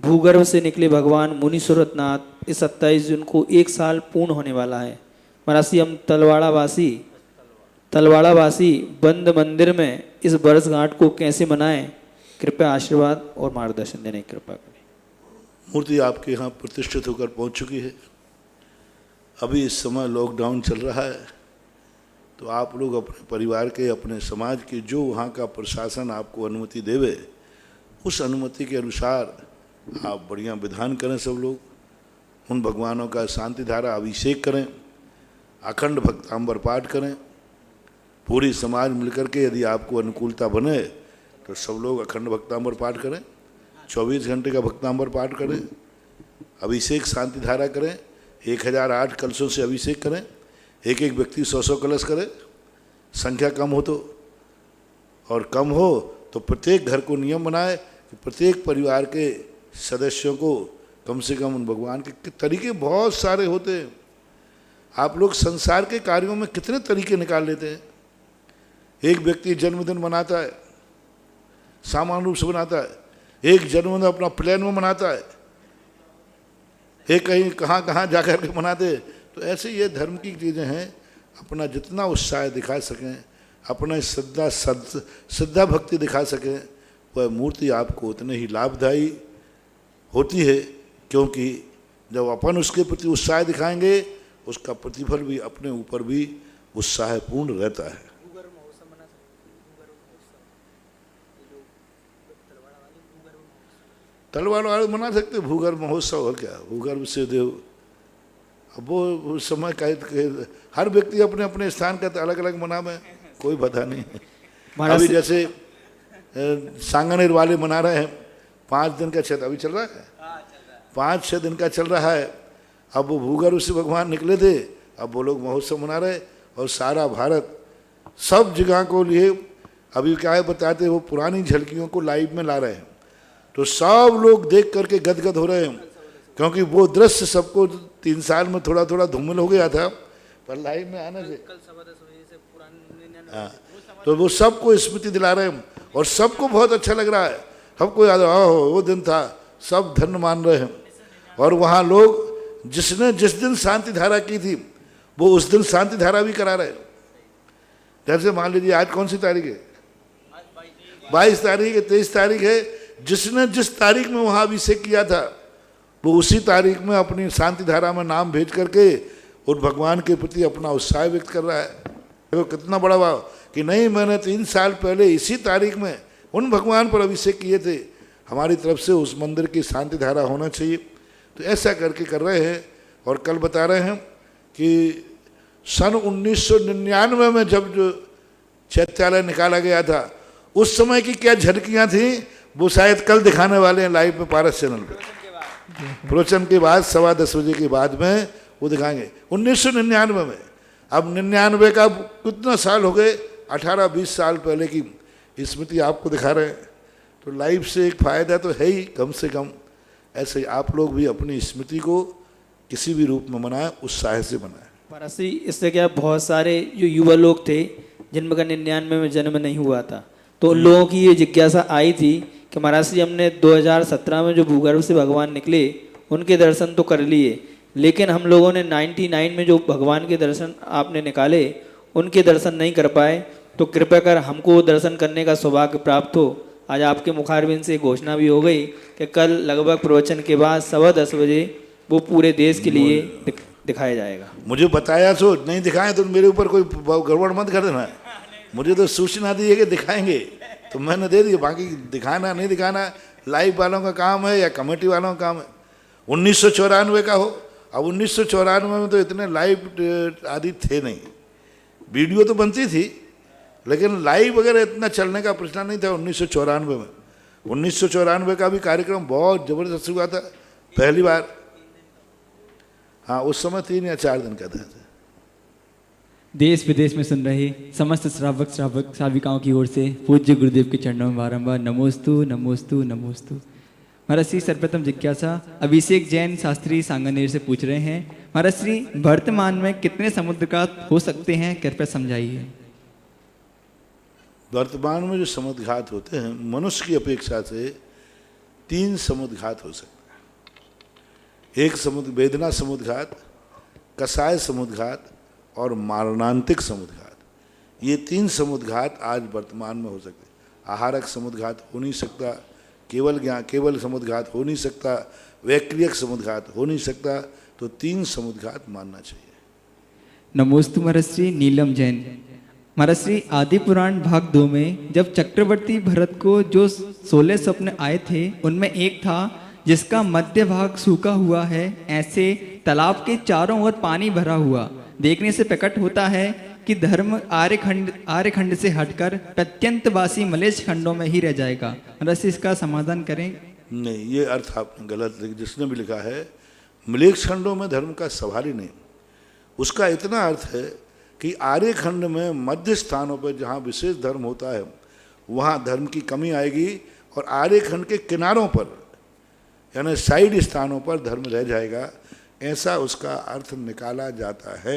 भूगर्भ से निकले भगवान मुनि सुरतनाथ, इस 27 जून को 1 साल पूर्ण होने वाला है। महाराज श्री, हम तलवाड़ावासी बंद मंदिर में इस वर्षगांठ को कैसे मनाएं? कृपया आशीर्वाद और मार्गदर्शन देने की कृपा करें। मूर्ति आपके यहाँ प्रतिष्ठित होकर पहुँच चुकी है। अभी इस समय लॉकडाउन चल रहा है, तो आप लोग अपने परिवार के, अपने समाज के, जो वहाँ का प्रशासन आपको अनुमति देवे, उस अनुमति के अनुसार आप बढ़िया विधान करें। सब लोग उन भगवानों का शांति धारा अभिषेक करें, अखंड भक्तांबर पाठ करें। पूरी समाज मिलकर के यदि आपको अनुकूलता बने तो सब लोग अखंड भक्तांबर पाठ करें, 24 घंटे का भक्तांबर पाठ करें, अभिषेक शांति धारा करें, 1008 कलशों से अभिषेक करें, एक एक व्यक्ति 100 कलश करे। संख्या कम हो तो, और कम हो तो प्रत्येक घर को नियम बनाए कि प्रत्येक परिवार के सदस्यों को कम से कम उन भगवान के तरीके बहुत सारे होते हैं। आप लोग संसार के कार्यों में कितने तरीके निकाल लेते हैं। एक व्यक्ति जन्मदिन मनाता है, सामान्य रूप से मनाता है, एक जन्मदिन अपना प्लान में मनाता है, एक कहीं कहाँ जाकर के मनाते। तो ऐसे ये धर्म की चीज़ें हैं। अपना जितना उत्साह दिखा सकें, अपना श्रद्धा भक्ति दिखा सकें, वह मूर्ति आपको उतने ही लाभदायी होती है। क्योंकि जब अपन उसके प्रति उत्साह दिखाएंगे, उसका प्रतिफल भी अपने ऊपर भी उत्साहपूर्ण रहता है। तलवार वाले मना सकते भूगर्भ महोत्सव, और क्या भूगर्भ से देव। अब वो उस समय का हर व्यक्ति अपने अपने स्थान का अलग अलग मनावे, कोई बाधा नहीं है। अभी जैसे सांगनेर वाले मना रहे हैं 5 दिन का क्षेत्र अभी चल रहा है, 5-6 दिन का चल रहा है। अब वो भूगर्भ से भगवान निकले थे, अब वो लोग महोत्सव मना रहे, और सारा भारत सब जगह को लिए अभी क्या है बताते, वो पुरानी झलकियों को लाइव में ला रहे हैं। तो सब लोग देख करके गदगद हो रहे हैं, क्योंकि वो दृश्य सबको 3 साल में थोड़ा थोड़ा धूमिल हो गया था, पर लाइव में आने से हाँ, तो वो सबको स्मृति दिला रहे हैं और सबको बहुत अच्छा लग रहा है। सबको याद वो दिन था, सब धन्य मान रहे हैं। और वहाँ लोग जिसने जिस दिन शांति धारा की थी, वो उस दिन शांति धारा भी करा रहे हैं। जैसे मान लीजिए आज कौन सी तारीख है, 22 तारीख है, 23 तारीख है। जिसने जिस तारीख में वहाँ अभिषेक किया था, वो उसी तारीख में अपनी शांति धारा में नाम भेज करके उन भगवान के प्रति अपना उत्साह व्यक्त कर रहा है। देखो कितना बड़ा भाव कि नहीं, मैंने 3 साल पहले इसी तारीख में उन भगवान पर अभिषेक किए थे, हमारी तरफ से उस मंदिर की शांति धारा होना चाहिए। तो ऐसा करके कर रहे हैं। और कल बता रहे हैं कि सन 1999 में जब जो चैत्यालय निकाला गया था, उस समय की क्या झलकियाँ थी, वो शायद कल दिखाने वाले हैं लाइव में पारस चैनल पे। प्रवचन के बाद 10:15 बजे के बाद में वो दिखाएंगे 1999 में। अब 99 का कितना साल हो गए, 18-20 साल पहले की स्मृति आपको दिखा रहे हैं। तो लाइव से एक फ़ायदा तो है ही, कम से कम ऐसे ही आप लोग भी अपनी स्मृति को किसी भी रूप में मनाएं, उत्साह से मनाएं। महाराज इससे क्या, बहुत सारे जो युवा लोग थे जिनका 99 में जन्म नहीं हुआ था, तो उन लोगों की ये जिज्ञासा आई थी कि महाराज जी हमने 2017 में जो भूगर्भ से भगवान निकले उनके दर्शन तो कर लिए, लेकिन हम लोगों ने 99 में जो भगवान के दर्शन आपने निकाले उनके दर्शन नहीं कर पाए। तो कृपया कर हमको दर्शन करने का सौभाग्य प्राप्त हो। आज आपके मुखारबिंद से घोषणा भी हो गई कि कल लगभग प्रवचन के बाद 10:15 बजे वो पूरे देश के लिए दिखाया जाएगा। मुझे बताया तो नहीं दिखाएं तो मेरे ऊपर कोई गड़बड़ मत कर देना। मुझे तो सूचना दी है कि दिखाएंगे, तो मैंने दे दिया। बाकी दिखाना नहीं दिखाना लाइव वालों का काम है या कमेटी वालों का काम है। 1994 का हो, अब 1994 में तो इतने लाइव आदि थे नहीं, वीडियो तो बनती थी लेकिन लाइव वगैरह इतना चलने का प्रश्न नहीं था 1994 में। 1994 का भी कार्यक्रम बहुत जबरदस्त हुआ था पहली बार। हाँ, उस समय 3 या 4 दिन का था। देश विदेश में सुन रहे समस्त श्रावक श्राविकाओं की ओर से पूज्य गुरुदेव के चरणों में बारंबार नमोस्तु नमोस्तु नमोस्तु। महाराज श्री सर्वप्रथम जिज्ञासा अभिषेक जैन शास्त्री सांगानेर से पूछ रहे हैं, महाराज श्री वर्तमान में कितने समुद्रघात हो सकते हैं, कृपया समझाइए। वर्तमान में जो समुद्रघात होते हैं, मनुष्य की अपेक्षा से 3 समुद्रघात हो सकते हैं। एक समुद्र वेदना समुद्रघात, कसाय समुद्रघात और मारणांतिक समुद्रघात। ये 3 समुद्रघात आज वर्तमान में हो सकते हैं। आहारक समुद्रघात हो नहीं सकता, केवल समुद्रघात हो नहीं सकता, वैक्रियक समुद्रघात हो नहीं सकता, तो 3 समुद्रघात मानना चाहिए। नमोस्तु महाराज श्री नीलम जैन। महाराज श्री आदि पुराण भाग 2 में जब चक्रवर्ती भरत को जो 16 स्वप्न आए थे, उनमें एक था जिसका मध्य भाग सूखा हुआ है, ऐसे तालाब के चारों ओर पानी भरा हुआ। देखने से प्रकट होता है कि धर्म आर्यखंड से हटकर प्रत्यंतवासी मलेच्छ खंडों में ही रह जाएगा। रस इसका समाधान करें। नहीं, ये अर्थ आपने गलत लिखा। जिसने भी लिखा है मलेच्छ खंडों में धर्म का सवाल ही नहीं। उसका इतना अर्थ है कि आर्यखंड में मध्य स्थानों पर जहाँ विशेष धर्म होता है वहाँ धर्म की कमी आएगी, और आर्यखंड के किनारों पर यानी साइड स्थानों पर धर्म रह जाएगा। ऐसा उसका अर्थ निकाला जाता है।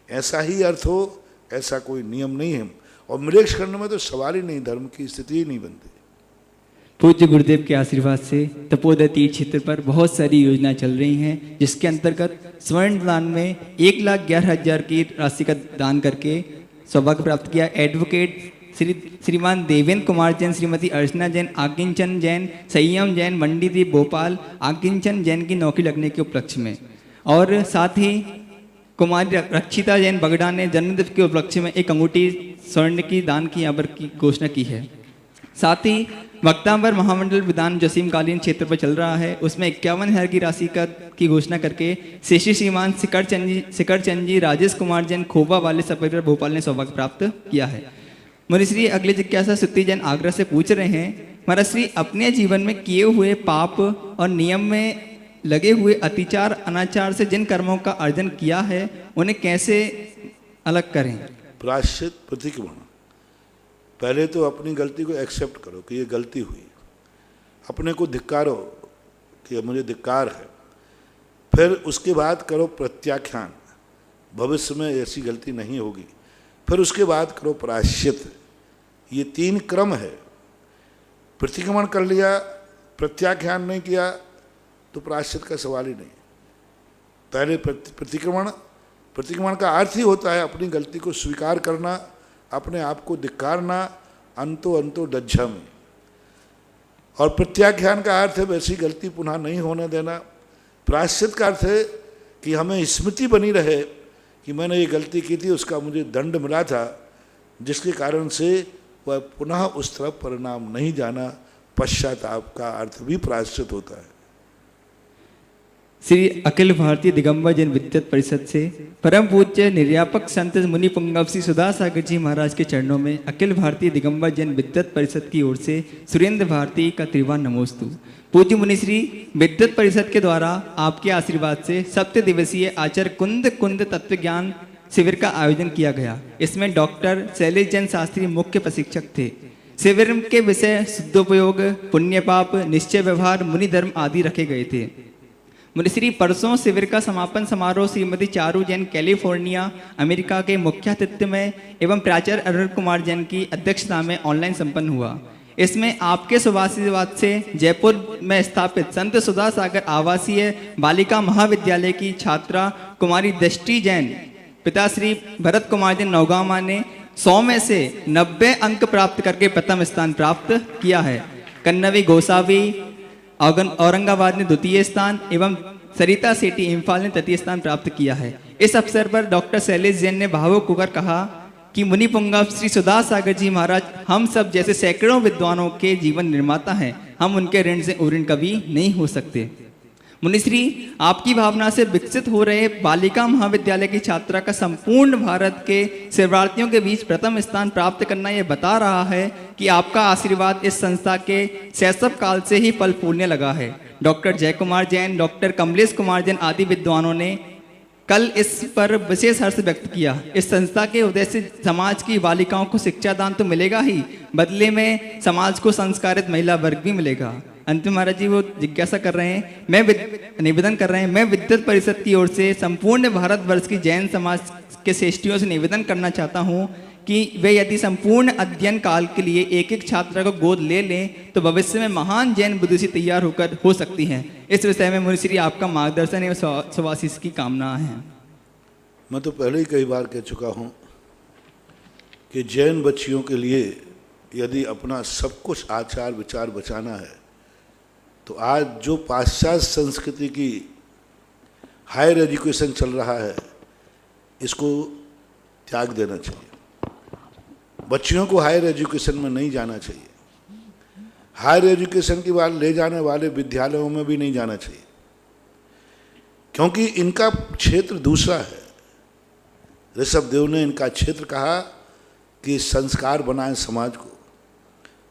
ऐसा ही अर्थ हो, ऐसा कोई नियम नहीं है। और मलेच्छ खंड में तो सवाल ही नहीं, धर्म की स्थिति ही नहीं बनती। पूज्य गुरुदेव के आशीर्वाद से तपोदय तीर्थ क्षेत्र पर बहुत सारी योजनाएं चल रही हैं, जिसके अंतर्गत स्वर्ण दान में 1,11,000 की राशि का दान करके सौभाग्य प्राप्त किया। एडवोकेट श्रीमान देवेंद्र कुमार जैन, श्रीमती अर्चना जैन, आकिंचन जैन, संयम जैन, मंडीदीप भोपाल, आकिंचन जैन की नौकरी लगने के उपलक्ष्य में, और साथ ही कुमारी रक्षिता जैन बगड़ा ने जन्मदिन के उपलक्ष्य में एक अंगूठी स्वर्ण की दान की यहाँ पर की घोषणा की है। साथ ही वक्तांबर महामंडल विधान जसीमकालीन क्षेत्र पर चल रहा है, उसमें 51,000 की राशि की घोषणा करके शेषी श्रीमान सिकरचंद जी राजेश कुमार जैन खोबा वाले सपरिवार भोपाल ने सौभाग्य प्राप्त किया है। मुनिश्री अगले जिज्ञासा सुत्ती जैन आगरा से पूछ रहे हैं, महाराज श्री अपने जीवन में किए हुए पाप और नियम में लगे हुए अतिचार अनाचार से जिन कर्मों का अर्जन किया है उन्हें कैसे अलग करें। प्रायश्चित प्रतिक्रमण। पहले तो अपनी गलती को एक्सेप्ट करो कि ये गलती हुई, अपने को धिक्कारो कि मुझे धिक्कार है। फिर उसके बाद करो प्रत्याख्यान, भविष्य में ऐसी गलती नहीं होगी। फिर उसके बाद करो प्रायश्चित। ये 3 क्रम है। प्रतिक्रमण कर लिया, प्रत्याख्यान नहीं किया तो प्रायश्चित का सवाल ही नहीं। पहले प्रतिक्रमण का अर्थ ही होता है अपनी गलती को स्वीकार करना, अपने आप को धिक्कारना, अंतो डज्झामि। और प्रत्याख्यान का अर्थ है वैसी गलती पुनः नहीं होने देना। प्रायश्चित का अर्थ है कि हमें स्मृति बनी रहे कि मैंने ये गलती की थी, उसका मुझे दंड मिला था, जिसके कारण से वह पुनः उस तरफ परिणाम नहीं जाना। पश्चाताप का अर्थ भी प्रायश्चित होता है। श्री अखिल भारतीय दिगंबर जैन विद्वत परिषद से परम पूज्य निर्यापक संत मुनि पुंगव श्री सुधा सागर जी महाराज के चरणों में अखिल भारतीय दिगंबर जैन विद्वत परिषद की ओर से सुरेंद्र भारती का त्रिवान नमोस्तु। पूज्य मुनिश्री विद्वत परिषद के द्वारा आपके आशीर्वाद से 7 दिवसीय आचार्य कुंद तत्व ज्ञान शिविर का आयोजन किया गया। इसमें डॉक्टर शैलेश जैन शास्त्री मुख्य प्रशिक्षक थे। शिविर के विषय शुद्धोपयोग, पुण्य पाप, निश्चय व्यवहार, मुनि धर्म आदि रखे गए थे। मुनिश्री परसों शिविर का समापन समारोह श्रीमती चारू जैन कैलिफोर्निया अमेरिका के मुख्यातिथ्य में एवं प्राचार्य अरुण कुमार जैन की अध्यक्षता में ऑनलाइन संपन्न हुआ। इसमें आपके शुभाशीर्वाद से जयपुर में स्थापित संत सुधा सागर आवासीय बालिका महाविद्यालय की छात्रा कुमारी दृष्टि जैन, पिताश्री भरत कुमार जैन नौगामा ने 100 में से 90 अंक प्राप्त करके प्रथम स्थान प्राप्त किया है। कन्नवी गोसावी औरंगाबाद ने द्वितीय स्थान एवं सरिता सेठी इम्फाल ने तृतीय स्थान प्राप्त किया है। इस अवसर पर डॉक्टर शैलेश जैन ने भावुक होकर कहा कि मुनि पुंगव श्री सुधा सागर जी महाराज हम सब जैसे सैकड़ों विद्वानों के जीवन निर्माता हैं, हम उनके ऋण से ऋण कभी नहीं हो सकते। मुनिश्री, आपकी भावना से विकसित हो रहे बालिका महाविद्यालय की छात्रा का संपूर्ण भारत के शरणार्थियों के बीच प्रथम स्थान प्राप्त करना यह बता रहा है कि आपका आशीर्वाद इस संस्था के शैशव काल से ही फल फूलने लगा है। डॉक्टर जय कुमार जैन, डॉक्टर कमलेश कुमार जैन आदि विद्वानों ने कल इस पर विशेष हर्ष व्यक्त किया। इस संस्था के उदय से समाज की बालिकाओं को शिक्षा दान तो मिलेगा ही, बदले में समाज को संस्कारित महिला वर्ग भी मिलेगा। अंत में महाराज जी वो जिज्ञासा कर रहे हैं, निवेदन कर रहे हैं, मैं विद्वत परिषद की ओर से संपूर्ण भारतवर्ष की जैन समाज के श्रेष्ठियों से निवेदन करना चाहता हूँ कि वे यदि संपूर्ण अध्ययन काल के लिए एक एक छात्रा को गोद ले लें तो भविष्य में महान जैन विदुषी तैयार होकर हो सकती हैं। इस विषय में मुनिश्री आपका मार्गदर्शन एवं शुभाशीष की कामना है। मैं तो पहले ही कई बार कह चुका हूँ कि जैन बच्चियों के लिए यदि अपना सब कुछ आचार विचार बचाना है तो आज जो पाश्चात्य संस्कृति की हायर एजुकेशन चल रहा है इसको त्याग देना चाहिए। बच्चियों को हायर एजुकेशन में नहीं जाना चाहिए। हायर एजुकेशन की बात ले जाने वाले विद्यालयों में भी नहीं जाना चाहिए, क्योंकि इनका क्षेत्र दूसरा है। ऋषभदेव ने इनका क्षेत्र कहा कि संस्कार बनाएं समाज को।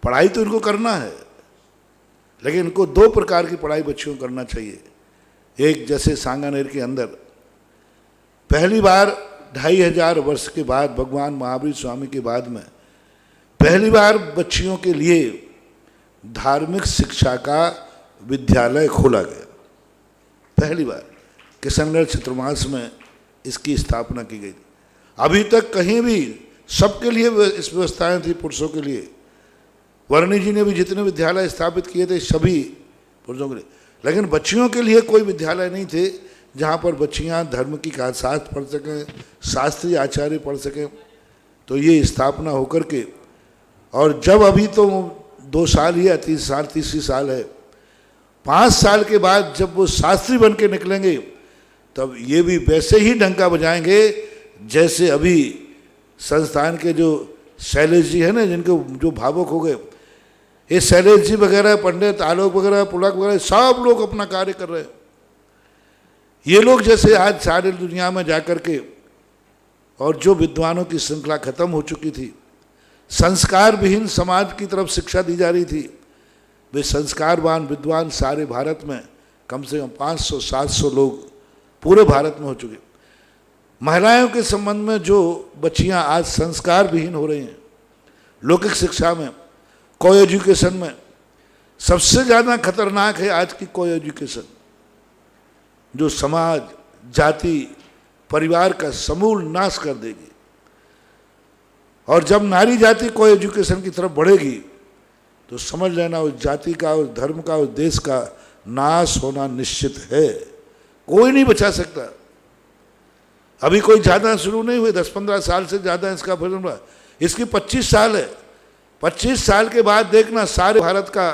पढ़ाई तो इनको करना है, लेकिन इनको दो प्रकार की पढ़ाई बच्चियों को करना चाहिए। एक, जैसे सांगानेर के अंदर पहली बार 2500 वर्ष के बाद, भगवान महावीर स्वामी के बाद में पहली बार बच्चियों के लिए धार्मिक शिक्षा का विद्यालय खोला गया। पहली बार किशनगढ़ चतुर्मास में इसकी स्थापना की गई थी। अभी तक कहीं भी सबके लिए इस व्यवस्थाएं थी, पुरुषों के लिए। वर्णी जी ने भी जितने विद्यालय स्थापित किए थे सभी पुरुषों के लिए, लेकिन बच्चियों के लिए कोई विद्यालय नहीं थे जहाँ पर बच्चियाँ धर्म की शास्त्र पढ़ सकें, शास्त्रीय आचार्य पढ़ सकें। तो ये स्थापना होकर के, और जब अभी तो 2 साल या 3 साल, तीसरी साल है, 5 साल के बाद जब वो शास्त्री बन के निकलेंगे तब ये भी वैसे ही डंका बजाएंगे जैसे अभी संस्थान के जो शैलेश जी है ना, जिनको जो भावुक हो गए, ये शैलेश जी वगैरह, पंडित आलोक वगैरह, पुलक वगैरह, सब लोग अपना कार्य कर रहे हैं। ये लोग जैसे आज सारी दुनिया में जाकर के, और जो विद्वानों की श्रृंखला खत्म हो चुकी थी, संस्कार विहीन समाज की तरफ शिक्षा दी जा रही थी, वे संस्कारवान विद्वान सारे भारत में कम से कम 500-700 लोग पूरे भारत में हो चुके। महिलाओं के संबंध में जो बच्चियां आज संस्कार विहीन हो रही हैं, लौकिक शिक्षा में, को एजुकेशन में, सबसे ज़्यादा खतरनाक है आज की को एजुकेशन, जो समाज, जाति, परिवार का समूल नाश कर देगी। और जब नारी जाति को एजुकेशन की तरफ बढ़ेगी तो समझ लेना उस जाति का, उस धर्म का, उस देश का नाश होना निश्चित है। कोई नहीं बचा सकता। अभी कोई ज़्यादा शुरू नहीं हुए, 10-15 साल से ज़्यादा इसका फैसला हुआ। इसकी 25 साल है। 25 साल के बाद देखना सारे भारत का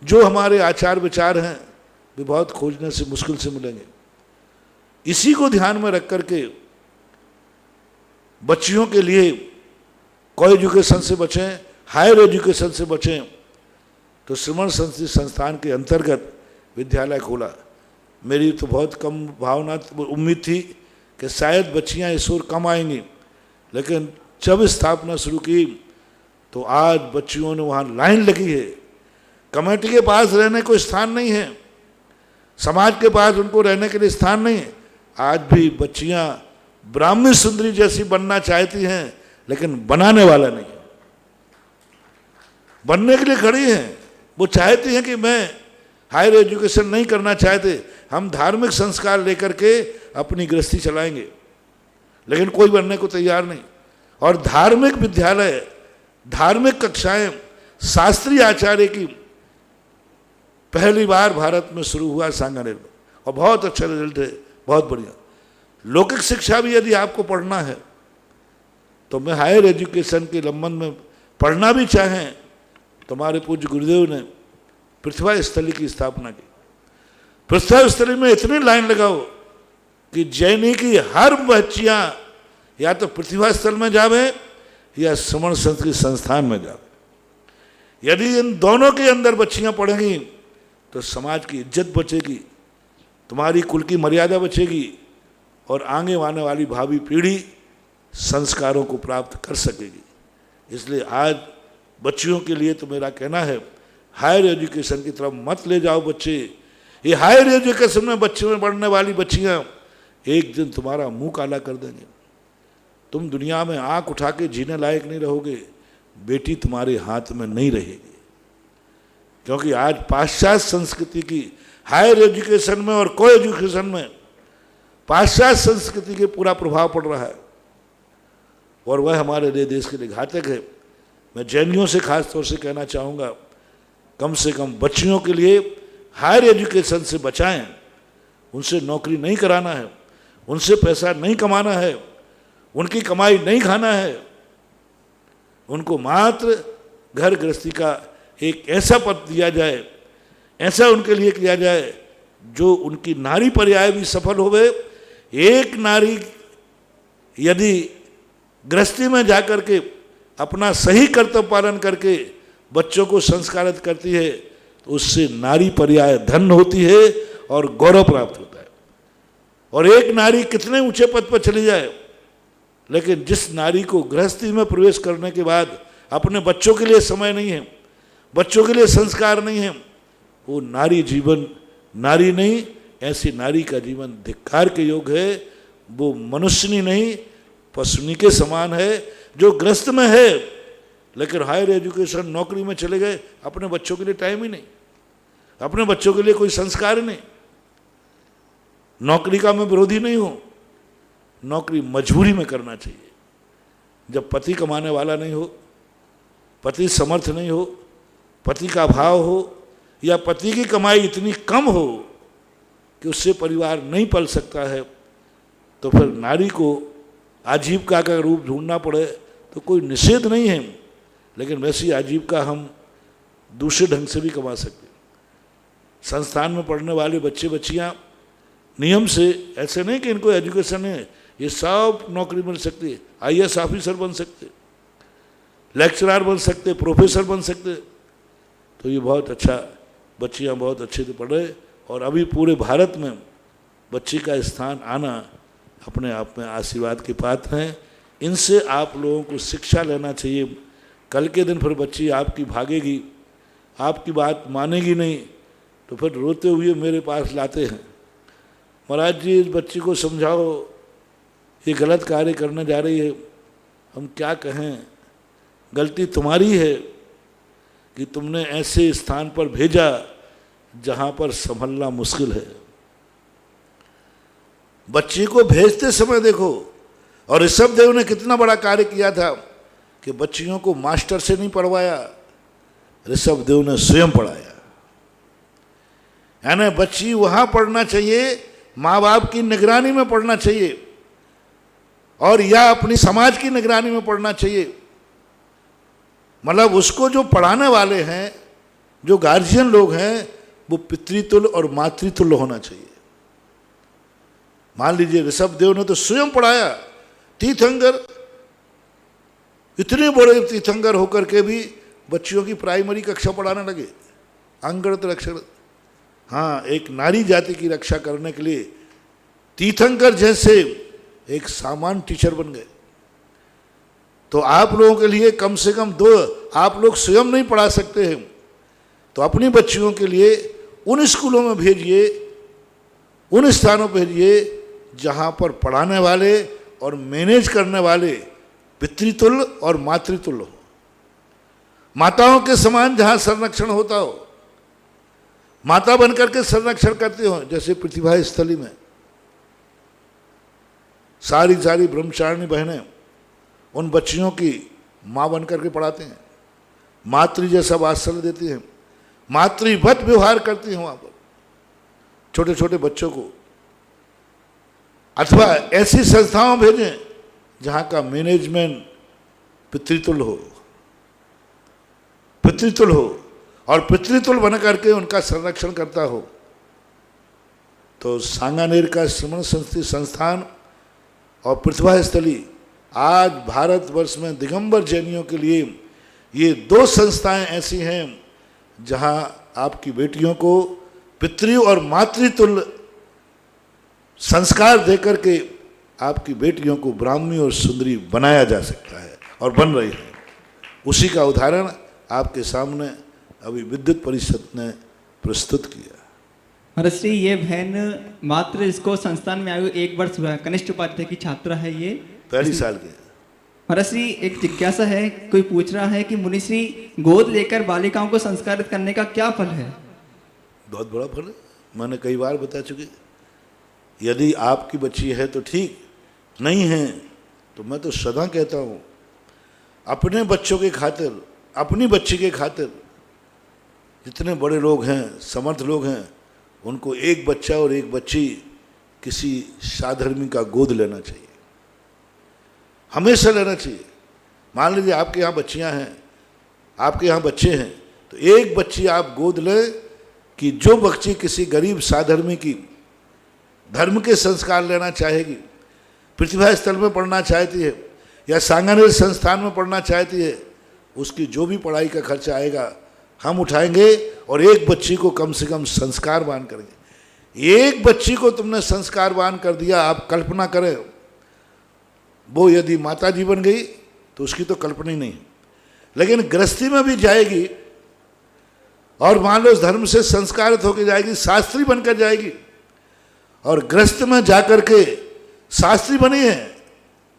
जो हमारे आचार विचार हैं वे बहुत खोजने से मुश्किल से मिलेंगे। इसी को ध्यान में रख करके बच्चियों के लिए को एजुकेशन से बचें, हायर एजुकेशन से बचें, तो श्रमण संस्थान के अंतर्गत विद्यालय खोला। मेरी तो बहुत कम भावना उम्मीद थी कि शायद बच्चियां इस ओर कम आएंगी, लेकिन जब स्थापना शुरू की तो आज बच्चियों ने वहाँ लाइन लगी है। कमेटी के पास रहने को स्थान नहीं है, समाज के पास उनको रहने के लिए स्थान नहीं है। आज भी बच्चियां ब्राह्मी सुंदरी जैसी बनना चाहती हैं, लेकिन बनाने वाला नहीं है। बनने के लिए खड़ी हैं। वो चाहती हैं कि मैं हायर एजुकेशन नहीं करना चाहते, हम धार्मिक संस्कार लेकर के अपनी गृहस्थी चलाएंगे, लेकिन कोई बनने को तैयार नहीं। और धार्मिक विद्यालय, धार्मिक कक्षाएं, शास्त्रीय आचार्य की पहली बार भारत में शुरू हुआ सांगानेर में, और बहुत अच्छा रिजल्ट है, बहुत बढ़िया। लौकिक शिक्षा भी यदि आपको पढ़ना है तो मैं हायर एजुकेशन के लंबन में पढ़ना भी चाहें तो हमारे पूज्य गुरुदेव ने पृथ्वी स्थली की स्थापना की। पृथ्वी स्थली में इतनी लाइन लगाओ कि जैनी की हर बच्चियां या तो पृथ्वी स्थल में जावे या श्रमण संस्कृत संस्थान में जावे। यदि इन दोनों के अंदर बच्चियां पढ़ेंगी तो समाज की इज्जत बचेगी, तुम्हारी कुल की मर्यादा बचेगी और आगे आने वाली भावी पीढ़ी संस्कारों को प्राप्त कर सकेगी। इसलिए आज बच्चियों के लिए तो मेरा कहना है, हायर एजुकेशन की तरफ मत ले जाओ बच्चे। ये हायर एजुकेशन में बच्चे में पढ़ने वाली बच्चियां एक दिन तुम्हारा मुंह काला कर देंगे। तुम दुनिया में आंख उठा के जीने लायक नहीं रहोगे। बेटी तुम्हारे हाथ में नहीं रहेगी, क्योंकि आज पाश्चात्य संस्कृति की हायर एजुकेशन में और को एजुकेशन में पाश्चात्य संस्कृति के पूरा प्रभाव पड़ रहा है और वह हमारे लिए देश के लिए घातक है। मैं जैनियों से खास तौर से कहना चाहूँगा, कम से कम बच्चियों के लिए हायर एजुकेशन से बचाएं। उनसे नौकरी नहीं कराना है, उनसे पैसा नहीं कमाना है, उनकी कमाई नहीं खाना है। उनको मात्र घर गृहस्थी का एक ऐसा पद दिया जाए, ऐसा उनके लिए किया जाए जो उनकी नारी पर्याय भी सफल होवे। एक नारी यदि गृहस्थी में जाकर के अपना सही कर्तव्य पालन करके बच्चों को संस्कारित करती है तो उससे नारी पर्याय धन होती है और गौरव प्राप्त होता है। और एक नारी कितने ऊंचे पद पर चली जाए, लेकिन जिस नारी को गृहस्थी में प्रवेश करने के बाद अपने बच्चों के लिए समय नहीं है, बच्चों के लिए संस्कार नहीं है, वो नारी जीवन नारी नहीं, ऐसी नारी का जीवन धिक्कार के योग्य है। वो मनुष्यनी नहीं, पशुनी के समान है जो गृहस्थ में है लेकिन हायर एजुकेशन नौकरी में चले गए, अपने बच्चों के लिए टाइम ही नहीं, अपने बच्चों के लिए कोई संस्कार नहीं। नौकरी का मैं विरोधी नहीं हूं, नौकरी मजबूरी में करना चाहिए। जब पति कमाने वाला नहीं हो, पति समर्थ नहीं हो, पति का अभाव हो या पति की कमाई इतनी कम हो कि उससे परिवार नहीं पल सकता है, तो फिर नारी को आजीविका का रूप ढूंढना पड़े तो कोई निषेध नहीं है, लेकिन वैसी आजीविका हम दूसरे ढंग से भी कमा सकते हैं। संस्थान में पढ़ने वाले बच्चे बच्चियां नियम से, ऐसे नहीं कि इनको एजुकेशन है, ये सब नौकरी मिल सकती है। आईएएस ऑफिसर बन सकते, लेक्चरर बन सकते, प्रोफेसर बन सकते। तो ये बहुत अच्छा, बच्चियां बहुत अच्छे से पढ़ रहे और अभी पूरे भारत में बच्ची का स्थान आना अपने आप में आशीर्वाद के पात्र हैं। इनसे आप लोगों को शिक्षा लेना चाहिए। कल के दिन फिर बच्ची आपकी भागेगी, आपकी बात मानेगी नहीं, तो फिर रोते हुए मेरे पास लाते हैं, महाराज जी इस बच्ची को समझाओ, ये गलत कार्य करने जा रही है। हम क्या कहें, गलती तुम्हारी है कि तुमने ऐसे स्थान पर भेजा जहाँ पर संभलना मुश्किल है। बच्ची को भेजते समय देखो, और ऋषभदेव ने कितना बड़ा कार्य किया था कि बच्चियों को मास्टर से नहीं पढ़वाया, ऋषभदेव ने स्वयं पढ़ाया। यानी बच्ची वहाँ पढ़ना चाहिए, माँ बाप की निगरानी में पढ़ना चाहिए और या अपनी समाज की निगरानी में पढ़ना चाहिए। मतलब उसको जो पढ़ाने वाले हैं, जो गार्जियन लोग हैं, वो पितृतुल्य और मातृतुल्य होना चाहिए। मान लीजिए ऋषभदेव ने तो स्वयं पढ़ाया, तीर्थंकर, इतने बड़े तीर्थंकर होकर के भी बच्चियों की प्राइमरी कक्षा पढ़ाने लगे, अंगत अक्षर। हाँ, एक नारी जाति की रक्षा करने के लिए तीर्थंकर जैसे एक सामान्य टीचर बन गए। तो आप लोगों के लिए कम से कम दो, आप लोग स्वयं नहीं पढ़ा सकते हैं तो अपनी बच्चियों के लिए उन स्कूलों में भेजिए, उन स्थानों पर भेजिए जहाँ पर पढ़ाने वाले और मैनेज करने वाले पितृतुल्य और मातृतुल्य हो, माताओं के समान जहाँ संरक्षण होता हो, माता बनकर के संरक्षण करते हो। जैसे प्रतिभा स्थली में सारी ब्रह्मचारिणी बहनें उन बच्चियों की माँ बनकर के पढ़ाते हैं, मातृ जैसा वात्सल्य देती हैं, मातृवत व्यवहार करती हैं वहाँ पर छोटे छोटे बच्चों को। अथवा ऐसी संस्थाओं भेजें जहाँ का मैनेजमेंट पितृतुल्य हो, पितृतुल्य हो और पितृतुल्य बन करके उनका संरक्षण करता हो। तो सांगानेर का श्रमण संस्थान और प्रतिभा स्थली आज भारतवर्ष में दिगंबर जैनियों के लिए ये दो संस्थाएं ऐसी हैं जहां आपकी बेटियों को पितृ और मातृतुल्य संस्कार देकर के आपकी बेटियों को ब्राह्मी और सुंदरी बनाया जा सकता है और बन रही है। उसी का उदाहरण आपके सामने अभी विद्युत परिषद ने प्रस्तुत किया। महाराज श्री, ये बहन मात्र इसको संस्थान में आयु 1 वर्ष हुआ है, कनिष्ठ उपाध्याय की छात्रा है ये, पहली साल के। महाराज श्री एक जिज्ञासा है, कोई पूछ रहा है कि मुनि श्री गोद लेकर बालिकाओं को संस्कारित करने का क्या फल है? बहुत बड़ा फल है, मैंने कई बार बता चुके। यदि आपकी बच्ची है तो ठीक, नहीं है तो मैं तो सदा कहता हूँ अपने बच्चों के खातिर, अपनी बच्ची के खातिर, जितने बड़े लोग हैं, समर्थ लोग हैं, उनको एक बच्चा और एक बच्ची किसी साधर्मी का गोद लेना चाहिए, हमेशा लेना चाहिए। मान लीजिए आपके यहाँ बच्चियाँ हैं, आपके यहाँ बच्चे हैं, तो एक बच्ची आप गोद लें कि जो बच्ची किसी गरीब साधर्मी की धर्म के संस्कार लेना चाहेगी, प्रतिभा स्थल में पढ़ना चाहती है या सांगानेर संस्थान में पढ़ना चाहती है, उसकी जो भी पढ़ाई का खर्चा आएगा हम उठाएंगे और एक बच्ची को कम से कम संस्कारवान करेंगे। एक बच्ची को तुमने संस्कारवान कर दिया, आप कल्पना करें, वो यदि माता जी बन गई तो उसकी तो कल्पना ही नहीं, लेकिन गृहस्थी में भी जाएगी और मान लो उस धर्म से संस्कारित होकर जाएगी, शास्त्री बनकर जाएगी, और गृहस्थ में जाकर के शास्त्री बनी है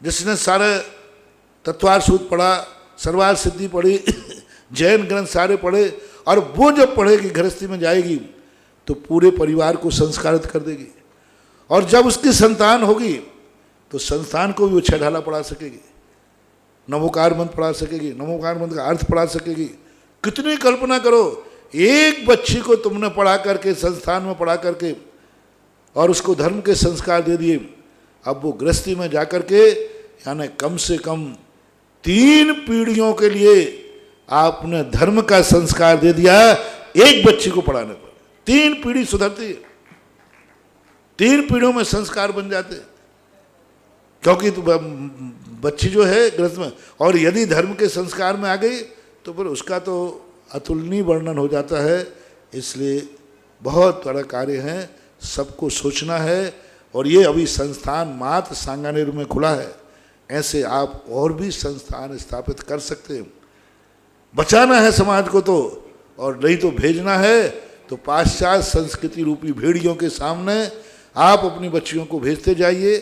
जिसने सारे तत्वार सूत्र पढ़ा, सर्वार सिद्धि पढ़ी, जैन ग्रंथ सारे पढ़े, और वो जब पढ़ेगी गृहस्थी में जाएगी तो पूरे परिवार को संस्कारित कर देगी। और जब उसकी संतान होगी तो संस्थान को भी वो 6 ढाला पढ़ा सकेगी, नमोकार मंत्र पढ़ा सकेगी, नमोकार मंत्र का अर्थ पढ़ा सकेगी। कितनी कल्पना करो, एक बच्ची को तुमने पढ़ा करके, संस्थान में पढ़ा करके और उसको धर्म के संस्कार दे दिए, अब वो गृहस्थी में जाकर के यानी कम से कम 3 पीढ़ियों के लिए आपने धर्म का संस्कार दे दिया एक बच्ची को पढ़ाने पर। 3 पीढ़ी सुधरती है, 3 पीढ़ियों में संस्कार बन जाते हैं, क्योंकि तो बच्ची जो है गृहस्थ में, और यदि धर्म के संस्कार में आ गई तो फिर उसका तो अतुलनीय वर्णन हो जाता है। इसलिए बहुत बड़ा कार्य है, सबको सोचना है। और ये अभी संस्थान मात्र सांगानेर में खुला है, ऐसे आप और भी संस्थान स्थापित कर सकते हैं। बचाना है समाज को तो, और नहीं तो भेजना है तो पाश्चात्य संस्कृति रूपी भेड़ियों के सामने आप अपनी बच्चियों को भेजते जाइए।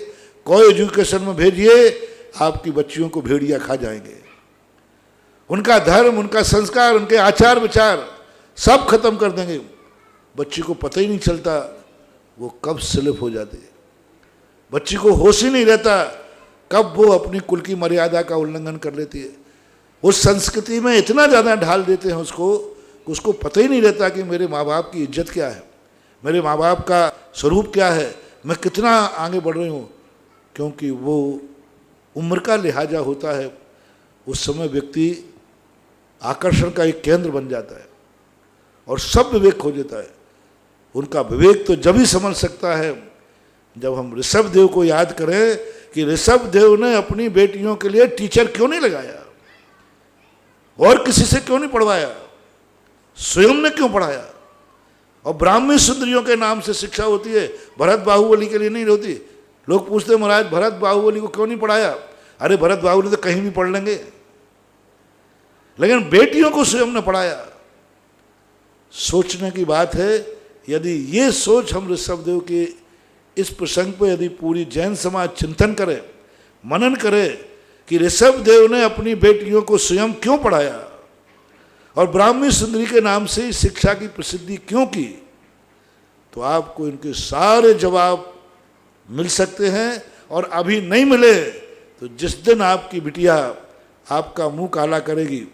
कोई एजुकेशन में भेजिए, आपकी बच्चियों को भेड़िया खा जाएंगे। उनका धर्म, उनका संस्कार, उनके आचार विचार सब खत्म कर देंगे। बच्ची को पता ही नहीं चलता वो कब स्लिप हो जाती है, बच्ची को होश ही नहीं रहता कब वो अपनी कुल की मर्यादा का उल्लंघन कर लेती है। उस संस्कृति में इतना ज़्यादा ढाल देते हैं उसको पता ही नहीं रहता कि मेरे माँ बाप की इज्जत क्या है, मेरे माँ बाप का स्वरूप क्या है, मैं कितना आगे बढ़ रही हूँ। क्योंकि वो उम्र का लिहाजा होता है, उस समय व्यक्ति आकर्षण का एक केंद्र बन जाता है और सब विवेक खो देता है। उनका विवेक तो जब ही समझ सकता है जब हम ऋषभ देव को याद करें कि ऋषभ देव ने अपनी बेटियों के लिए टीचर क्यों नहीं लगाया और किसी से क्यों नहीं पढ़वाया, स्वयं ने क्यों पढ़ाया। और ब्राह्मी सुंदरियों के नाम से शिक्षा होती है, भरत बाहुबली के लिए नहीं होती। लोग पूछते महाराज भरत बाहुबली को क्यों नहीं पढ़ाया? अरे भरत बाहुबली तो कहीं भी पढ़ लेंगे, लेकिन बेटियों को स्वयं ने पढ़ाया। सोचने की बात है। यदि ये सोच हम ऋषभदेव के इस प्रसंग पर यदि पूरी जैन समाज चिंतन करे, मनन करे कि ऋषभदेव ने अपनी बेटियों को स्वयं क्यों पढ़ाया और ब्राह्मी सुंदरी के नाम से शिक्षा की प्रसिद्धि क्यों की, तो आपको इनके सारे जवाब मिल सकते हैं। और अभी नहीं मिले तो जिस दिन आपकी बिटिया आपका मुंह काला करेगी,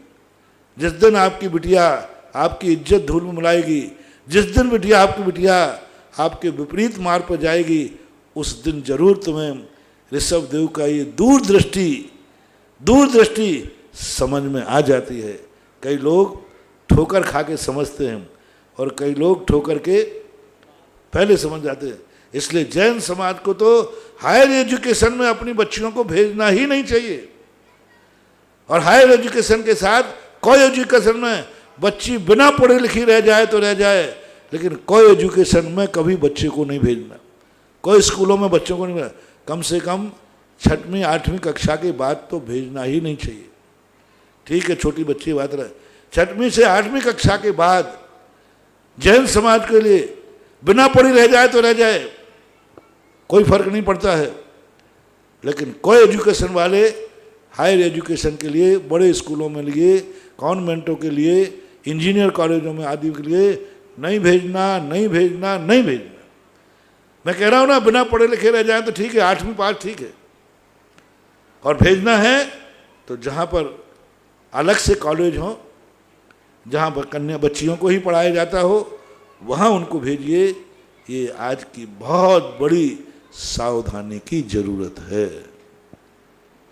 जिस दिन आपकी बिटिया आपकी इज्जत धूल में मिलाएगी, जिस दिन आपकी बिटिया आपके विपरीत मार्ग पर जाएगी, उस दिन जरूर तुम्हें ऋषभदेव का ये दूरदृष्टि समझ में आ जाती है। कई लोग ठोकर खा के समझते हैं और कई लोग ठोकर के पहले समझ जाते हैं। इसलिए जैन समाज को तो हायर एजुकेशन में अपनी बच्चियों को भेजना ही नहीं चाहिए। और हायर एजुकेशन के साथ कोई एजुकेशन में बच्ची बिना पढ़े लिखी रह जाए तो रह जाए, लेकिन कोई एजुकेशन में कभी बच्चे को नहीं भेजना। कोई स्कूलों में बच्चों को नहीं मिला। कम से कम 6वीं 8वीं कक्षा के बाद तो भेजना ही नहीं चाहिए। ठीक है, छोटी बच्ची की बात रहे, 6वीं से 8वीं कक्षा के बाद जैन समाज के लिए बिना पढ़ी रह जाए तो रह जाए, कोई फर्क नहीं पड़ता है। लेकिन कोई एजुकेशन वाले हायर एजुकेशन के लिए, बड़े स्कूलों में लिए, कॉन्वेंटों के लिए, इंजीनियर कॉलेजों में आदि के लिए नहीं भेजना, नहीं भेजना, नहीं भेजना। मैं कह रहा हूँ ना, बिना पढ़े लिखे रह जाए तो ठीक है, 8वीं पास ठीक है, और भेजना है तो जहाँ पर अलग से कॉलेज हो, जहाँ पर कन्या बच्चियों को ही पढ़ाया जाता हो, वहाँ उनको भेजिए। ये आज की बहुत बड़ी सावधानी की जरूरत है।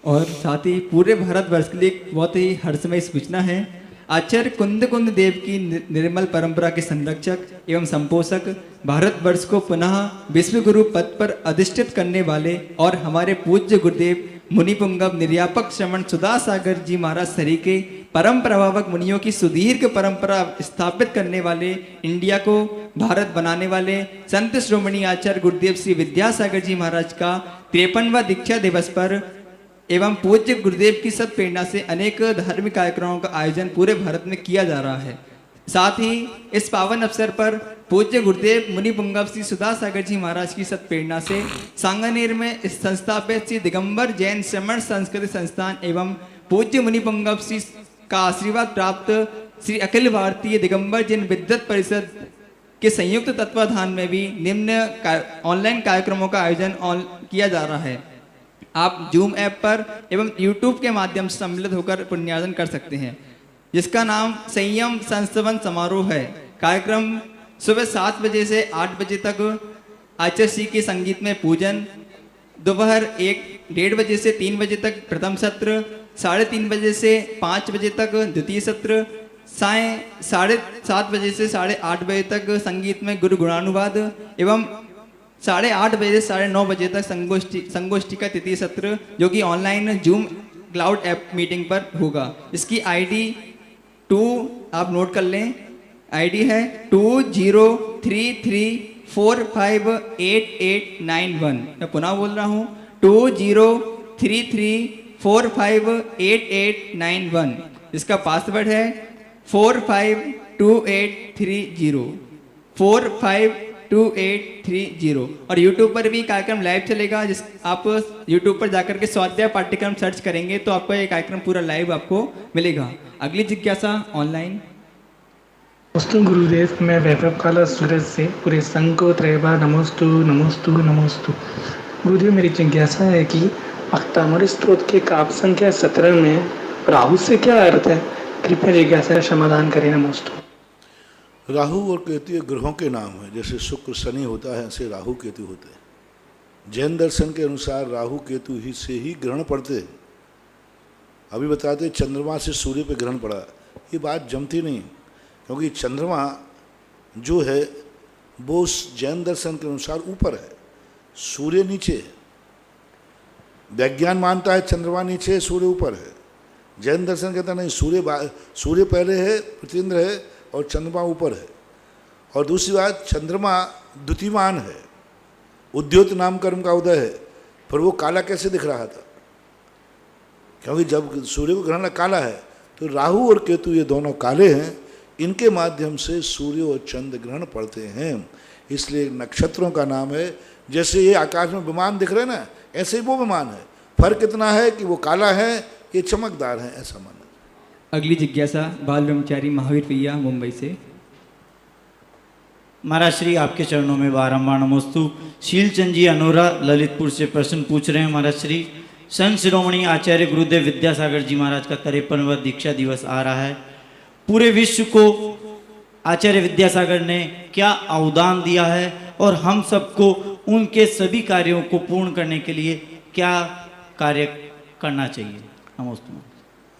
और साथ ही पूरे भारतवर्ष के लिए एक बहुत ही हर्षमय सूचना है। आचार्य कुंद कुंद देव की निर्मल परंपरा के संरक्षक एवं संपोषक, भारतवर्ष को पुनः विश्व गुरु पद पर अधिष्ठित करने वाले और हमारे पूज्य गुरुदेव मुनि पुंगव निर्यापक श्रवण सुधा सागर जी महाराज सरी के परम प्रभावक मुनियों की सुदीर्घ परंपरा स्थापित करने वाले, इंडिया को भारत बनाने वाले संत श्रोमणी आचार्य गुरुदेव श्री विद्यासागर जी महाराज का 53वां दीक्षा दिवस पर एवं पूज्य गुरुदेव की सद प्रेरणा से अनेक धार्मिक कार्यक्रमों का आयोजन पूरे भारत में किया जा रहा है। साथ ही इस पावन अवसर पर पूज्य गुरुदेव मुनि पुंगव श्री सुधा सागर जी महाराज की सत प्रेरणा से सांगानेर में संस्थापित श्री दिगंबर जैन श्रमण संस्कृति संस्थान एवं पूज्य मुनि पुंगव श्री का आशीर्वाद प्राप्त श्री अखिल भारतीय दिगंबर जैन विद्वत परिषद के संयुक्त तत्वाधान में भी निम्न ऑनलाइन कार्यक्रमों का आयोजन किया जा रहा है। आप जूम ऐप पर एवं यूट्यूब के माध्यम से सम्मिलित होकर पुण्यार्जन कर सकते हैं, जिसका नाम संयम संस्तवन समारोह है। कार्यक्रम सुबह 7 बजे से 8 बजे तक आचार्य श्री के संगीत में पूजन, दोपहर 1-1:30 बजे से 3 बजे तक प्रथम सत्र, 3:30 बजे से 5 बजे तक द्वितीय सत्र, साय 7:30 बजे से 8:30 बजे तक संगीत में गुरु गुणानुवाद एवं 8:30 बजे से 9:30 बजे तक संगोष्ठी का तृतीय सत्र, जो कि online zoom cloud app meeting पर होगा। इसकी आईडी 2 आप नोट कर लें, आईडी है 2033458891। मैं पुनः बोल रहा हूँ 2033458891। इसका पासवर्ड है 452830 452830। और यूट्यूब पर भी कार्यक्रम लाइव चलेगा, जिस आप यूट्यूब पर जाकर के स्वाध्याय पाठ्यक्रम सर्च करेंगे तो आपको ये कार्यक्रम पूरा लाइव आपको मिलेगा। अगली जिज्ञासा ऑनलाइन। नमस्तु गुरुदेव, मैं वैभव काला सूरज से पूरे संघ को त्रैबा नमोस्तु नमोस्तु नमोस्तु। गुरुदेव, मेरी जिज्ञासा है कि अष्टामर स्तोत्र के काव्य संख्या 17 में राहु से क्या अर्थ है? कृपया जिज्ञासा का समाधान करें। नमोस्तु। राहु और केतु ये ग्रहों के नाम है। जैसे शुक्र शनि होता है, ऐसे राहु केतु होते हैं। जैन दर्शन के अनुसार राहु केतु ही से ही ग्रहण पड़ते हैं। अभी बताते चंद्रमा से सूर्य पे ग्रहण पड़ा, ये बात जमती नहीं, क्योंकि चंद्रमा जो है वो जैन दर्शन के अनुसार ऊपर है, सूर्य नीचे है। विज्ञान मानता है चंद्रमा नीचे है, सूर्य ऊपर है। जैन दर्शन कहता नहीं, सूर्य पहले है, पृथ्वीन्द्र है और चंद्रमा ऊपर है। और दूसरी बात, चंद्रमा द्युतिमान है, उद्योत नाम कर्म का उदय है। पर वो काला कैसे दिख रहा था? क्योंकि जब सूर्य को ग्रहण काला है, तो राहु और केतु ये दोनों काले हैं, इनके माध्यम से सूर्य और चंद्र ग्रहण पड़ते हैं। इसलिए नक्षत्रों का नाम है। जैसे ये आकाश में विमान दिख रहे हैं ना, ऐसे ही वो विमान है। फर्क इतना है कि वो काला है, ये चमकदार है, ऐसा माना। अगली जिज्ञासा बाल ब्रह्मचारी महावीर भैया मुंबई से। महाराज श्री आपके चरणों में बारंबार नमोस्तु। शीलचंद जी अनोरा ललितपुर से प्रश्न पूछ रहे हैं। महाराज श्री, संत शिरोमणि आचार्य गुरुदेव विद्यासागर जी महाराज का 53वां दीक्षा दिवस आ रहा है। पूरे विश्व को आचार्य विद्यासागर ने क्या अवदान दिया है और हम सबको उनके सभी कार्यों को पूर्ण करने के लिए क्या कार्य करना चाहिए? नमोस्तु।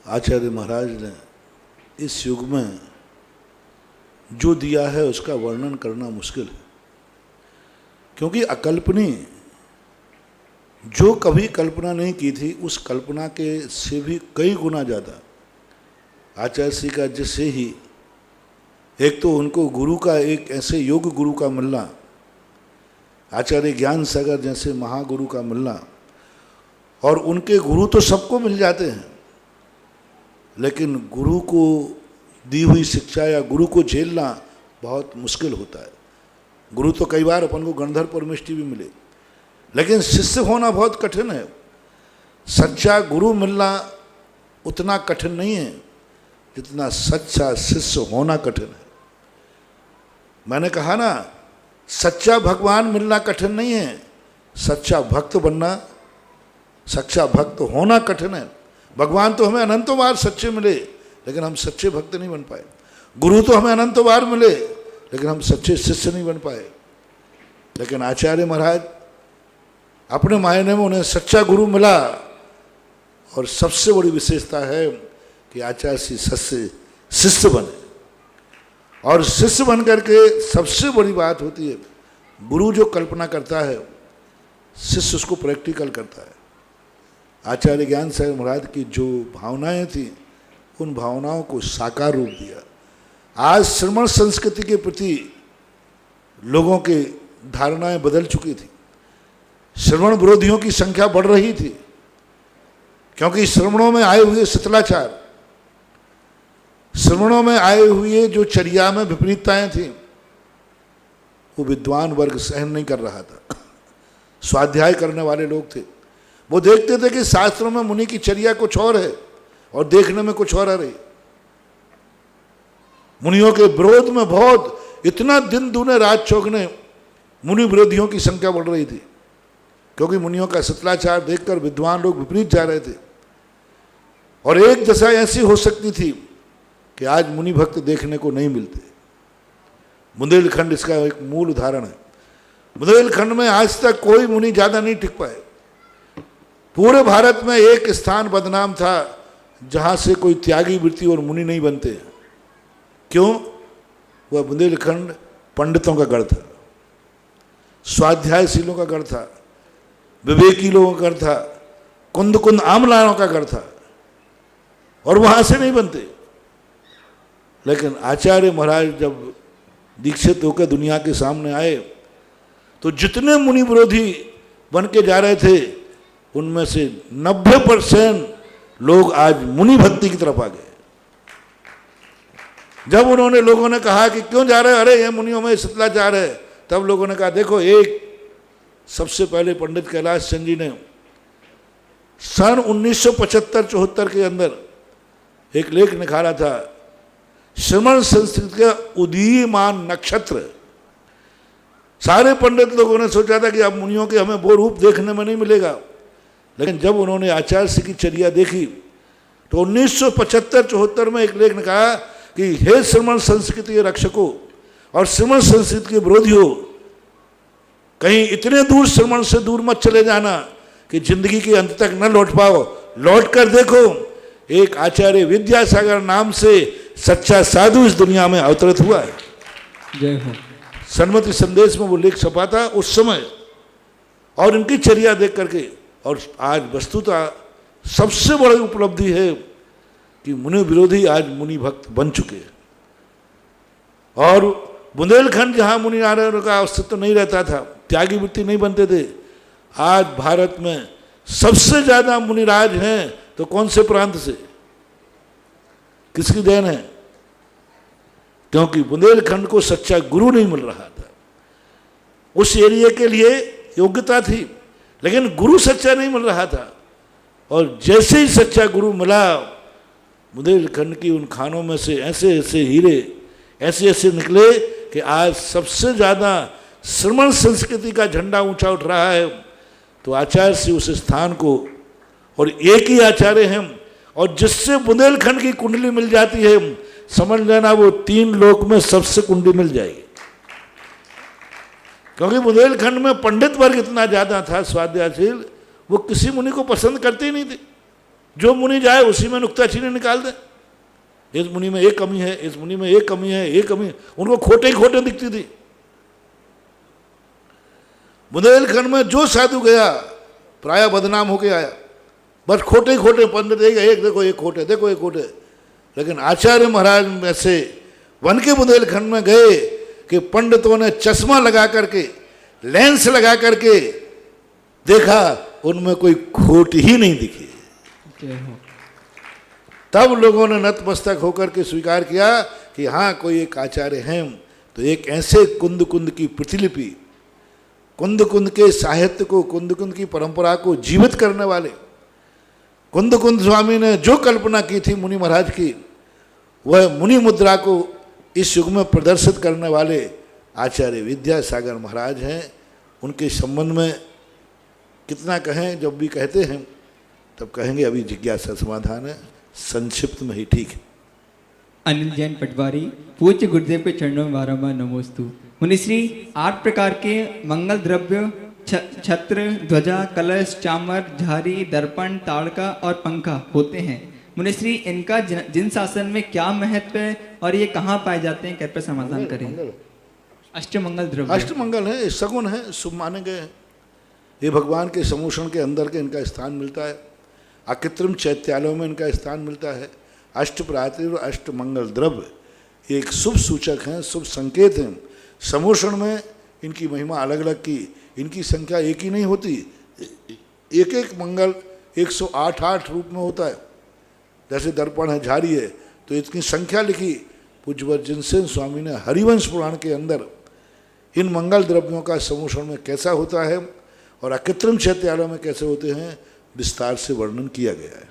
आचार्य महाराज ने इस युग में जो दिया है उसका वर्णन करना मुश्किल है, क्योंकि अकल्पनीय, जो कभी कल्पना नहीं की थी उस कल्पना के से भी कई गुना ज़्यादा आचार्य श्री का, जिससे ही एक तो उनको गुरु का, एक ऐसे योग गुरु का मिलना आचार्य ज्ञान सागर जैसे महागुरु का मिलना, और उनके गुरु तो सबको मिल जाते हैं, लेकिन गुरु को दी हुई शिक्षा या गुरु को झेलना बहुत मुश्किल होता है। गुरु तो कई बार अपन को गंधर्व परमिष्टि भी मिले, लेकिन शिष्य होना बहुत कठिन है। सच्चा गुरु मिलना उतना कठिन नहीं है जितना सच्चा शिष्य होना कठिन है। मैंने कहा ना, सच्चा भगवान मिलना कठिन नहीं है, सच्चा भक्त बनना, सच्चा भक्त होना कठिन है। भगवान तो हमें अनंतों बार सच्चे मिले, लेकिन हम सच्चे भक्त नहीं बन पाए। गुरु तो हमें अनंतों बार मिले, लेकिन हम सच्चे शिष्य नहीं बन पाए। लेकिन आचार्य महाराज अपने मायने में उन्हें सच्चा गुरु मिला, और सबसे बड़ी विशेषता है कि आचार्य से शिष्य बने। और शिष्य बन करके सबसे बड़ी बात होती है, गुरु जो कल्पना करता है, शिष्य उसको प्रैक्टिकल करता है। आचार्य ज्ञान सागर महाराज की जो भावनाएं थी, उन भावनाओं को साकार रूप दिया। आज श्रमण संस्कृति के प्रति लोगों की धारणाएं बदल चुकी थी। श्रवण विरोधियों की संख्या बढ़ रही थी, क्योंकि श्रवणों में आए हुए शिथिलाचार, श्रवणों में आए हुए जो चर्या में विपरीतताएं थी, वो विद्वान वर्ग सहन नहीं कर रहा था। स्वाध्याय करने वाले लोग थे, वो देखते थे कि शास्त्रों में मुनि की चर्या कुछ और है और देखने में कुछ और आ रही। मुनियों के विरोध में बहुत इतना दिन दूने रात चौगने मुनि विरोधियों की संख्या बढ़ रही थी, क्योंकि मुनियों का शिथिलाचार देखकर विद्वान लोग विपरीत जा रहे थे। और एक दशा ऐसी हो सकती थी कि आज मुनि भक्त देखने को नहीं मिलते। बुंदेलखंड इसका एक मूल उदाहरण है। बुंदेलखंड में आज तक कोई मुनि ज्यादा नहीं टिक पाए। पूरे भारत में एक स्थान बदनाम था जहां से कोई त्यागी वृत्ति और मुनि नहीं बनते। क्यों? वह बुंदेलखंड पंडितों का गढ़ था, स्वाध्यायशीलों का गढ़ था, विवेकी लोगों का गढ़ था, कुंद कुंद आमलाओं का गढ़ था, और वहां से नहीं बनते। लेकिन आचार्य महाराज जब दीक्षित होकर दुनिया के सामने आए, तो जितने मुनि विरोधी बन के जा रहे थे, उनमें से 90% लोग आज मुनि भक्ति की तरफ आ गए। जब उन्होंने लोगों ने कहा कि क्यों जा रहे हैं, अरे ये मुनियों में शिथिलाचार है, तब लोगों ने कहा देखो, एक सबसे पहले पंडित कैलाश चंद जी ने सन 1975-74 के अंदर एक लेख निकाला था, श्रमण संस्कृति का उदीयमान नक्षत्र। सारे पंडित लोगों ने सोचा था कि अब मुनियों के हमें वो रूप देखने में नहीं मिलेगा, लेकिन जब उन्होंने आचार्य श्री की चर्या देखी तो 1975-74 में एक लेख ने कहा कि हे श्रमण संस्कृति के रक्षकों और श्रमण संस्कृति के विरोधियों, कहीं इतने दूर श्रमण से दूर मत चले जाना कि जिंदगी के अंत तक न लौट पाओ। लौट कर देखो, एक आचार्य विद्यासागर नाम से सच्चा साधु इस दुनिया में अवतरित हुआ है। जय हो। सन्मति संदेश में वो लेख छपा था उस समय, और इनकी चर्या देख करके, और आज वस्तुतः सबसे बड़ी उपलब्धि है कि मुनि विरोधी आज मुनि भक्त बन चुके हैं। और बुंदेलखंड जहां मुनि नारायणों का अस्तित्व नहीं रहता था, त्यागी वृत्ति नहीं बनते थे, आज भारत में सबसे ज्यादा मुनिराज हैं। तो कौन से प्रांत से, किसकी देन है? क्योंकि बुंदेलखंड को सच्चा गुरु नहीं मिल रहा था। उस एरिया के लिए योग्यता थी, लेकिन गुरु सच्चा नहीं मिल रहा था। और जैसे ही सच्चा गुरु मिला, बुंदेलखंड की उन खानों में से ऐसे ऐसे हीरे ऐसे ऐसे निकले कि आज सबसे ज़्यादा श्रमण संस्कृति का झंडा ऊंचा उठ रहा है। तो आचार्य से उस स्थान को, और एक ही आचार्य हैं, और जिससे बुंदेलखंड की कुंडली मिल जाती है, समझ लेना वो 3 लोक में सबसे कुंडली मिल जाएगी। क्योंकि बुंदेलखंड में पंडित वर्ग इतना ज़्यादा था स्वाध्यायशील, वो किसी मुनि को पसंद करते ही नहीं थे। जो मुनि जाए उसी में नुक्ताचीनी निकाल दे, इस मुनि में एक कमी है, इस मुनि में एक कमी है, एक कमी। उनको खोटे ही खोटे दिखती थी। बुंदेलखंड में जो साधु गया प्राय बदनाम होके आया, बस खोटे ही खोटे पंडित, एक देखो एक खोटे, देखो एक खोटे। लेकिन आचार्य महाराज में से वन के बुंदेलखंड में गए कि पंडितों ने चश्मा लगा करके लेंस लगा करके देखा, उनमें कोई खोट ही नहीं दिखी। जय हो। तब लोगों ने नतमस्तक होकर के स्वीकार किया कि हाँ कोई एक आचार्य हैं। तो एक ऐसे कुंद कुंद की प्रतिलिपि, कुंद कुंद के साहित्य को, कुंद कुंद की परंपरा को जीवित करने वाले, कुंद कुंद स्वामी ने जो कल्पना की थी मुनि महाराज की, वह मुनि मुद्रा को इस युग में प्रदर्शित करने वाले आचार्य विद्यासागर महाराज हैं। उनके संबंध में कितना कहें, जब भी कहते हैं तब कहेंगे अभी जिज्ञासा समाधान है, संक्षिप्त में ही ठीक है। अनिल जैन पटवारी, पूज्य गुरुदेव के चरणों में बारंबार नमोस्तु। मुनिश्री, 8 प्रकार के मंगल द्रव्य छत्र, ध्वजा, कलश, चामर, झारी, दर्पण, ताड़का और पंखा होते हैं। मुनिश्री, इनका जिन शासन में क्या महत्व है और ये कहाँ पाए जाते हैं, कृपया समाधान करें। अष्टमंगल द्रव्य, अष्टमंगल है, सगुन है, शुभ माने गए हैं। ये भगवान के समूषण के अंदर के इनका स्थान मिलता है। अकृत्रिम चैत्यालयों में इनका स्थान मिलता है। अष्ट प्रातिर और अष्ट मंगल द्रव्य एक शुभ सूचक हैं, शुभ संकेत हैं। समूषण में इनकी महिमा अलग अलग की, इनकी संख्या एक ही नहीं होती, एक एक मंगल 108 रूप में होता है। जैसे दर्पण है, झारी है, तो इसकी संख्या लिखी पूज्यवर जिनसेन स्वामी ने हरिवंश पुराण के अंदर इन मंगल द्रव्यों का समूषण में कैसा होता है और अकृत्रिम चैत्यालयों में कैसे होते हैं, विस्तार से वर्णन किया गया है।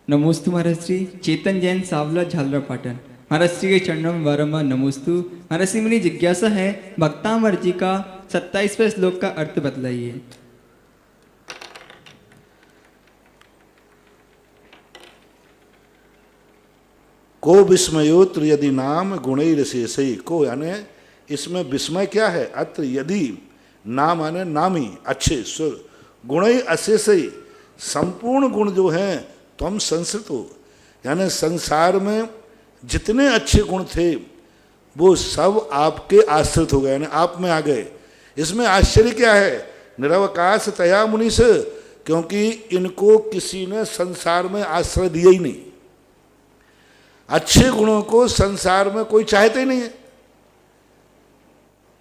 नमोस्तु महाराज श्री। चेतन जैन, सावला, झालरा पाटन, महाराज श्री के चरणों में बारंबार नमोस्तु। महाराज श्री, मेरी जिज्ञासा है, भक्तामर जी का 27वें श्लोक का अर्थ बतलाइए। को विस्मयोत्र यदि नाम गुणैरशेषै, को यानी इसमें विस्मय क्या है, अत्र यदि नाम यानी नामी, अच्छे, गुणै अशेषै, संपूर्ण गुण जो हैं त्वम संसृत हो, यानी संसार में जितने अच्छे गुण थे वो सब आपके आश्रित हो गए, यानी आप में आ गए। इसमें आश्चर्य क्या है, निरवकाश तया मुनि से, क्योंकि इनको किसी ने संसार में आश्रय दिया ही नहीं। अच्छे गुणों को संसार में कोई चाहते ही नहीं है,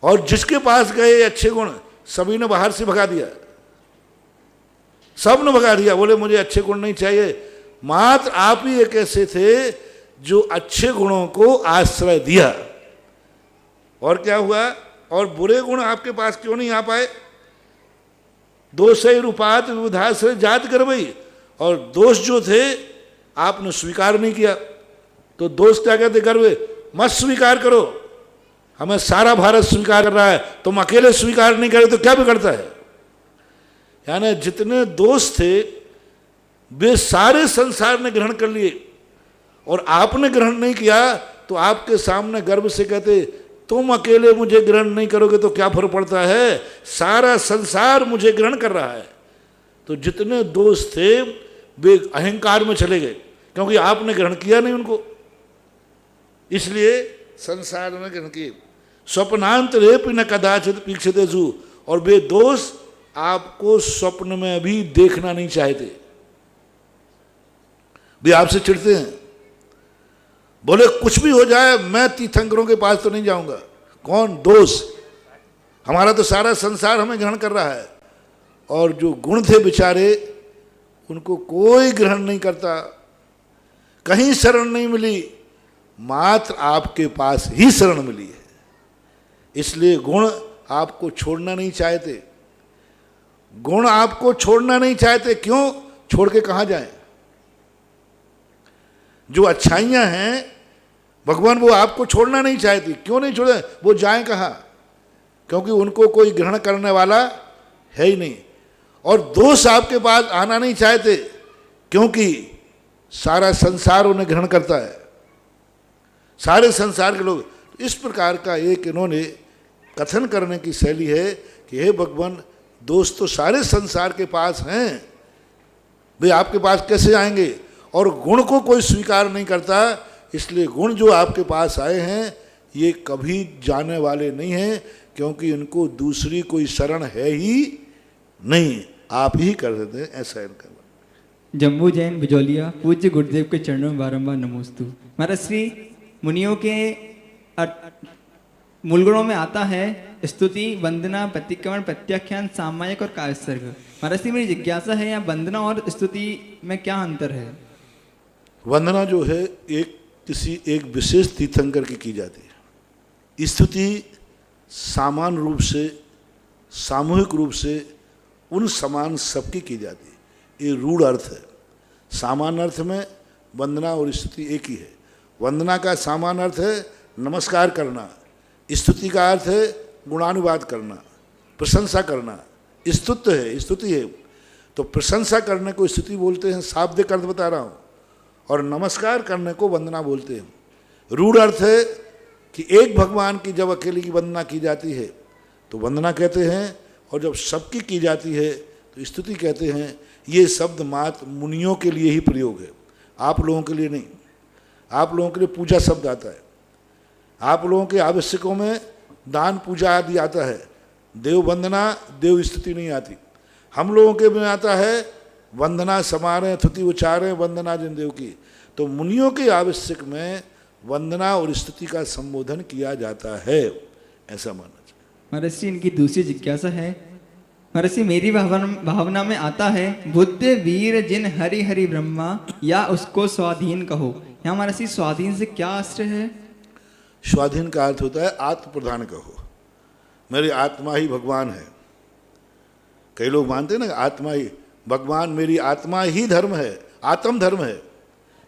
और जिसके पास गए अच्छे गुण सभी ने बाहर से भगा दिया, सब ने भगा दिया, बोले मुझे अच्छे गुण नहीं चाहिए। मात्र आप ही एक ऐसे थे जो अच्छे गुणों को आश्रय दिया। और क्या हुआ, और बुरे गुण आपके पास क्यों नहीं आ पाए, दोषै रूपात विबुधाश्रय जात करवई, और दोष जो थे आपने स्वीकार नहीं किया। तो दोष क्या कहते, गर्व मत स्वीकार करो, हमें सारा भारत स्वीकार कर रहा है, तुम अकेले स्वीकार नहीं करे तो क्या बिगड़ता है। यानी जितने दोष थे वे सारे संसार ने ग्रहण कर लिए, और आपने ग्रहण नहीं किया तो आपके सामने गर्व से कहते तुम अकेले मुझे ग्रहण नहीं करोगे तो क्या फर्क पड़ता है, सारा संसार मुझे ग्रहण कर रहा है। तो जितने दोष थे वे अहंकार में चले गए, क्योंकि आपने ग्रहण किया नहीं उनको, इसलिए संसार में ग्रहण किए। स्वप्नांत रेप न कदाचित पीक्षितेषु, और वे दोष आपको स्वप्न में भी देखना नहीं चाहते, वे आपसे चिढ़ते हैं, बोले कुछ भी हो जाए मैं तीर्थंकरों के पास तो नहीं जाऊंगा। कौन, दोष, हमारा तो सारा संसार हमें ग्रहण कर रहा है। और जो गुण थे बेचारे उनको कोई ग्रहण नहीं करता, कहीं शरण नहीं मिली, मात्र आपके पास ही शरण मिली है। इसलिए गुण आपको छोड़ना नहीं चाहते, गुण आपको छोड़ना नहीं चाहते। क्यों, छोड़ के कहाँ जाएं। जो अच्छाइयाँ हैं भगवान वो आपको छोड़ना नहीं चाहती, क्यों नहीं छोड़े, वो जाएं कहाँ, क्योंकि उनको कोई ग्रहण करने वाला है ही नहीं। और दोष आपके पास आना नहीं चाहते, क्योंकि सारा संसार उन्हें ग्रहण करता है, सारे संसार के लोग। इस प्रकार का एक इन्होंने कथन करने की शैली है कि हे भगवान, दोष तो सारे संसार के पास हैं, वे आपके पास कैसे आएंगे। और गुण को कोई स्वीकार नहीं करता, इसलिए गुण जो आपके पास आए हैं ये कभी जाने वाले नहीं हैं, क्योंकि इनको दूसरी कोई शरण है ही नहीं, आप ही कर देते हैं, ऐसा इनका। जम्बू जैन बिजौलिया, पूज्य गुरुदेव के चरणों में बारंबार नमोस्तु। महाराज श्री, मुनियों के मूल गुणों में आता है स्तुति, वंदना, प्रतिक्रमण, प्रत्याख्यान, सामायिक और काव्यसर्ग। महाराज जी मेरी जिज्ञासा है, यहाँ वंदना और स्तुति में क्या अंतर है? वंदना जो है किसी एक विशेष तीर्थंकर की जाती है। स्तुति सामान्य रूप से, सामूहिक रूप से उन समान सबकी की जाती है। ये रूढ़ अर्थ है। सामान्य अर्थ में वंदना और स्तुति एक ही है। वंदना का सामान्य अर्थ है नमस्कार करना, स्तुति का अर्थ है गुणानुवाद करना, प्रशंसा करना। स्तुत्य है, स्तुति है। तो प्रशंसा करने को स्तुति बोलते हैं, शाब्दिक अर्थ बता रहा हूँ, और नमस्कार करने को वंदना बोलते हैं। रूढ़ अर्थ है कि एक भगवान की जब अकेले की वंदना की जाती है तो वंदना कहते हैं, और जब सबकी की जाती है तो स्तुति कहते हैं। ये शब्द मात्र मुनियों के लिए ही प्रयोग है, आप लोगों के लिए नहीं। आप लोगों के लिए पूजा शब्द आता है, आप लोगों के आवश्यकों में दान पूजा आदि आता है। देव वंदना, देव स्तुति नहीं आती। हम लोगों के में आता है वंदना समारे स्तुति उच्चारे वंदना जिन देव की। तो मुनियों के आवश्यक में वंदना और स्तुति का संबोधन किया जाता है, ऐसा मानना चाहिए। महाराज जी इनकी दूसरी जिज्ञासा है, महाराज जी मेरी भावना में आता है बुद्ध वीर जिन हरि हरि ब्रह्मा या उसको स्वाधीन कहो। यहाँ महाराज जी स्वाधीन से क्या आश्रय है? स्वाधीन का अर्थ होता है आत्म प्रधान कहो, मेरी आत्मा ही भगवान है। कई लोग मानते हैं ना आत्मा ही भगवान, मेरी आत्मा ही धर्म है, आत्म धर्म है,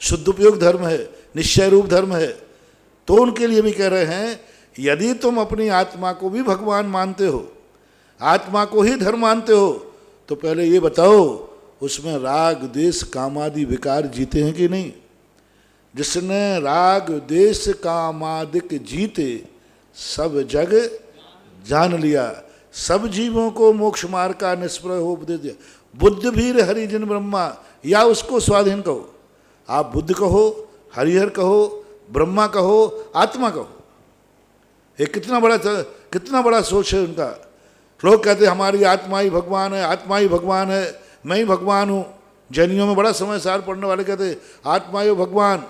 शुद्ध उपयोग धर्म है, निश्चय रूप धर्म है। तो उनके लिए भी कह रहे हैं यदि तुम अपनी आत्मा को भी भगवान मानते हो, आत्मा को ही धर्म मानते हो, तो पहले ये बताओ उसमें राग द्वेष कामादि विकार जीते हैं कि नहीं। जिसने राग द्वेष कामादिक जीते सब जग जान लिया, सब जीवों को मोक्ष मार्ग का निष्प्रय हो उपदेश दिया। बुद्ध भीर हरिजन ब्रह्मा या उसको स्वाधीन कहो। आप बुद्ध कहो, हरिहर कहो, ब्रह्मा कहो, आत्मा कहो। ये कितना बड़ा सोच है उनका। लोग कहते हमारी आत्मा ही भगवान है, आत्मा ही भगवान है, मैं ही भगवान हूँ। जैनियों में बड़ा समय सार पढ़ने वाले कहते आत्मा ही भगवान।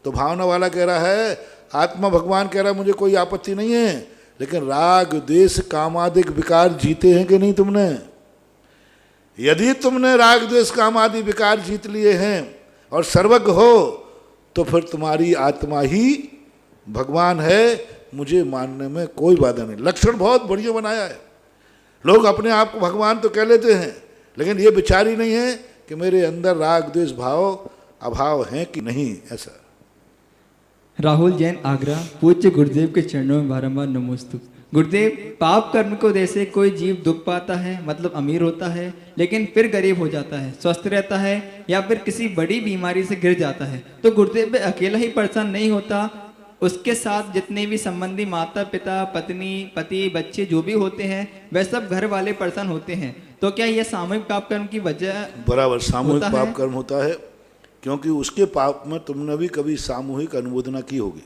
तो भावना वाला कह रहा है आत्मा भगवान कह रहा है, मुझे कोई आपत्ति नहीं है, लेकिन राग द्वेष कामादिक विकार जीते हैं कि नहीं तुमने। यदि तुमने राग द्वेष कामादि विकार जीत लिए हैं और सर्वज्ञ हो, तो फिर तुम्हारी आत्मा ही भगवान है, मुझे मानने में कोई बाधा नहीं। लक्षण बहुत बढ़िया बनाया है। लोग अपने आप को भगवान तो कह लेते हैं, लेकिन ये विचार ही नहीं है कि मेरे अंदर राग द्वेष भाव अभाव है कि नहीं। ऐसा राहुल जैन आगरा, पूज्य गुरुदेव के चरणों में बारंबार नमोस्तु। गुरुदेव, पाप कर्म को जैसे कोई जीव दुख पाता है, मतलब अमीर होता है लेकिन फिर गरीब हो जाता है, स्वस्थ रहता है या फिर किसी बड़ी बीमारी से गिर जाता है, तो गुरुदेव अकेला ही परेशान नहीं होता, उसके साथ जितने भी संबंधी माता पिता पत्नी पति बच्चे जो भी होते हैं वह सब घर वाले परेशान होते हैं। तो क्या यह सामूहिक पाप कर्म की वजह? बराबर सामूहिक पाप कर्म होता है, क्योंकि उसके पाप में तुमने भी कभी सामूहिक अनुमोदना की होगी।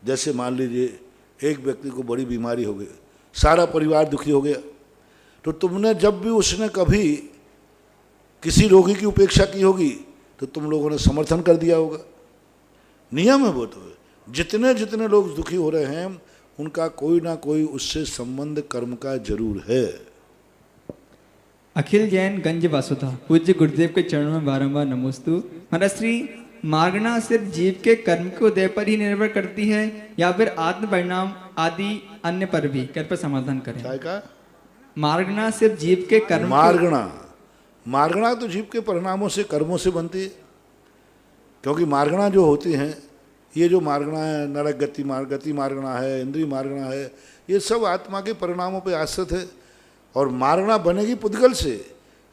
जैसे मान लीजिए एक व्यक्ति को बड़ी बीमारी हो गई, सारा परिवार दुखी हो गया, तो तुमने जब भी उसने कभी किसी रोगी की उपेक्षा की होगी तो तुम लोगों ने समर्थन कर दिया होगा। नियम है वो। तो जितने जितने लोग दुखी हो रहे हैं उनका कोई ना कोई उससे संबंध कर्म का जरूर है। अखिल जैन गंज वासुधा, पूज्य गुरुदेव के चरणों में बारंबार नमोस्तु। महाराज श्री मार्गना सिर्फ जीव के कर्म के उदय पर ही निर्भर करती है या फिर आत्म परिणाम आदि अन्य पर भी? कृपया समाधान करें। क्या का मार्गना सिर्फ जीव के कर्म? मार्गना तो जीव के परिणामों से कर्मों से बनती है। क्योंकि मार्गना जो होती हैं, ये जो मार्गना है, नरक गति मार्गना है, इंद्रिय मार्गना है, ये सब आत्मा के परिणामों पर आश्रित है। और मार्गना बनेगी पुद्गल से,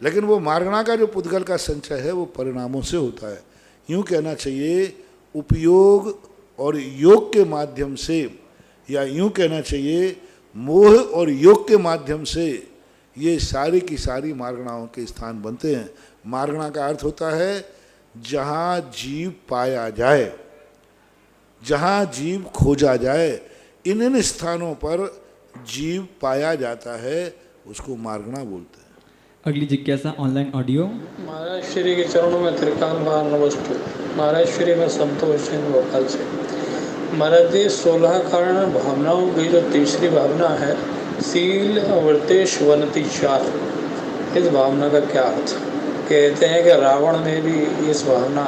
लेकिन वो मार्गना का जो पुद्गल का संचय है वो परिणामों से होता है। यूँ कहना चाहिए उपयोग और योग के माध्यम से, या यूँ कहना चाहिए मोह और योग के माध्यम से ये सारी की सारी मार्गणाओं के स्थान बनते हैं। मार्गना का अर्थ होता है जहाँ जीव पाया जाए, जहाँ जीव खोजा जाए, इन स्थानों पर जीव पाया जाता है, उसको मार्गना बोलते हैं। अगली जिज्ञासा ऑनलाइन ऑडियो। महाराज श्री के चरणों में त्रिकाल बार नमस्ते। महाराज श्री में संतोष सिंह भोपाल से। महाराज जी 16 कारण भावनाओं की जो तीसरी भावना है शील वृतेश वनति चार, इस भावना का क्या अर्थ? कहते हैं कि रावण ने भी इस भावना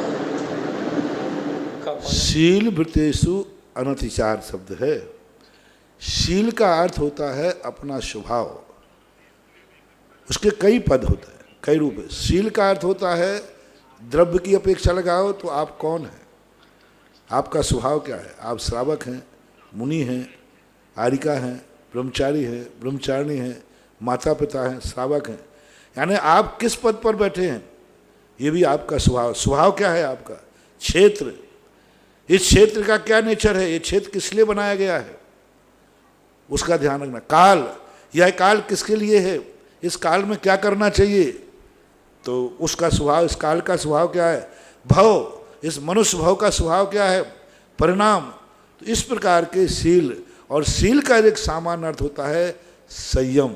का शील वृतेषु अनतिचार शब्द है। शील का अर्थ होता है अपना स्वभाव, उसके कई पद होते हैं, कई रूप है। शील का अर्थ होता है द्रव्य की अपेक्षा लगाओ तो आप कौन हैं, आपका स्वभाव क्या है। आप श्रावक हैं, मुनि हैं, आरिका हैं, ब्रह्मचारी हैं, ब्रह्मचारिणी हैं, माता पिता हैं, श्रावक हैं, यानी आप किस पद पर बैठे हैं ये भी आपका स्वभाव। स्वभाव क्या है आपका? क्षेत्र, इस क्षेत्र का क्या नेचर है, ये क्षेत्र किस लिए बनाया गया है उसका ध्यान रखना। काल, यह काल किसके लिए है, इस काल में क्या करना चाहिए, तो उसका स्वभाव, इस काल का स्वभाव क्या है। भव, इस मनुष्य भव का स्वभाव क्या है, परिणाम। तो इस प्रकार के शील, और शील का एक सामान्य अर्थ होता है संयम,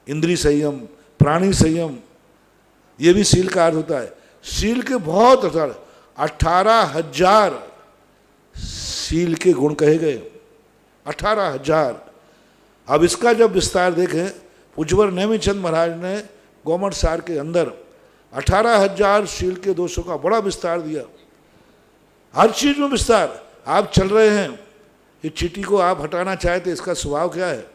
इंद्रिय संयम, प्राणी संयम, ये भी शील का अर्थ होता है। शील के बहुत अर्थ, 18,000 शील के गुण कहे गए, 18,000। अब इसका जब विस्तार देखें, पूज्यवर नेमिचंद महाराज ने गोमठ सार के अंदर 18,000 शील के दोषों का बड़ा विस्तार दिया, हर चीज में विस्तार। आप चल रहे हैं, ये चींटी को आप हटाना चाहते, इसका स्वभाव क्या है,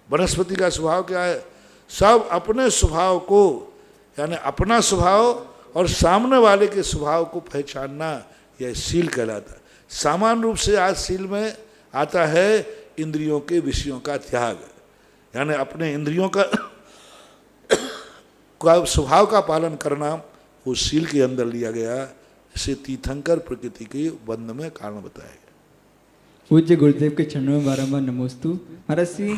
वनस्पति का स्वभाव क्या है, सब अपने स्वभाव को, यानी अपना स्वभाव और सामने वाले के स्वभाव को पहचानना, यह शील कहलाता है। सामान्य रूप से आज शील में आता है इंद्रियों के विषयों का त्याग, यानी अपने इंद्रियों का स्वभाव का पालन करना, वो शील के अंदर लिया गया। इसे तीर्थंकर प्रकृति के बंध में कारण बताया। पूज्य गुरुदेव के चरणों में बारंबार नमोस्तु। महाराज श्री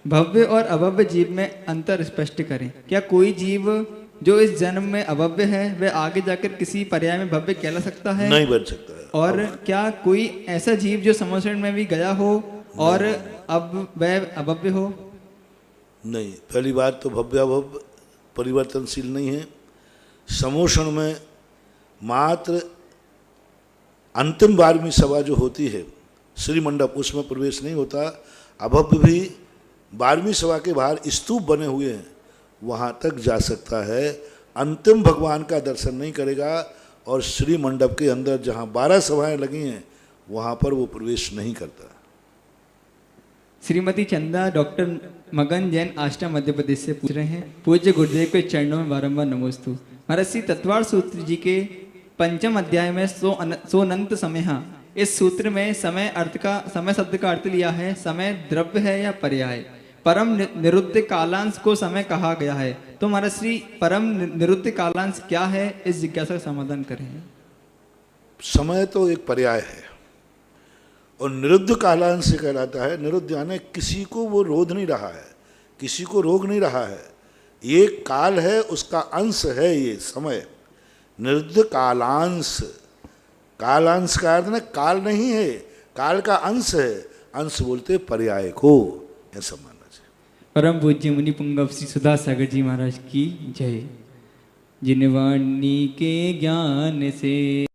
भव्य और अभव्य जीव में अंतर स्पष्ट करें। क्या कोई जीव जो इस जन्म में अभव्य है वह आगे जाकर किसी पर्याय में भव्य कहला सकता है? नहीं बन सकता है। और क्या कोई ऐसा जीव जो समोषण में भी गया हो और अब वह अभव्य हो? नहीं, पहली बात तो भव्य अभव्य परिवर्तनशील नहीं है। समोषण में मात्र अंतिम 12वीं सभा जो होती है श्री मंडप, उसमें प्रवेश नहीं होता। अभव्य भी 12वीं सभा के बाहर स्तूप बने हुए हैं, वहाँ तक जा सकता है, अंतिम भगवान का दर्शन नहीं करेगा। और श्री मंडप के अंदर जहाँ 12 सभाएं लगी हैं वहाँ पर वो प्रवेश नहीं करता। श्रीमती चंदा डॉक्टर मगन जैन आष्टा मध्य प्रदेश से पूछ रहे हैं। पूज्य गुरुदेव के चरणों में बारंबार नमोस्तु। महाराज श्री तत्वार सूत्र जी के 5वें अध्याय में सोनंत समय, इस सूत्र में समय अर्थ का, समय शब्द का अर्थ लिया है समय द्रव्य है या पर्याय। परम निरुद्ध कालांश को समय कहा गया है, तो महाराज श्री परम निरुद्ध कालांश क्या है, इस जिज्ञासा का समाधान करें। समय तो एक पर्याय है और निरुद्ध कालांश से कहलाता है। निरुद्ध यानी किसी को वो रोध नहीं रहा है, किसी को रोक नहीं रहा है, ये काल है, उसका अंश है ये समय। निरुद्ध कालांश, कालांश का अर्थ ना काल नहीं है, काल का अंश है, अंश बोलते पर्याय को, ऐसा मानना चाहिए। परम पूज्य मुनि पुंगव श्री सुधा सागर जी महाराज की जय। जिन वाणी के ज्ञान से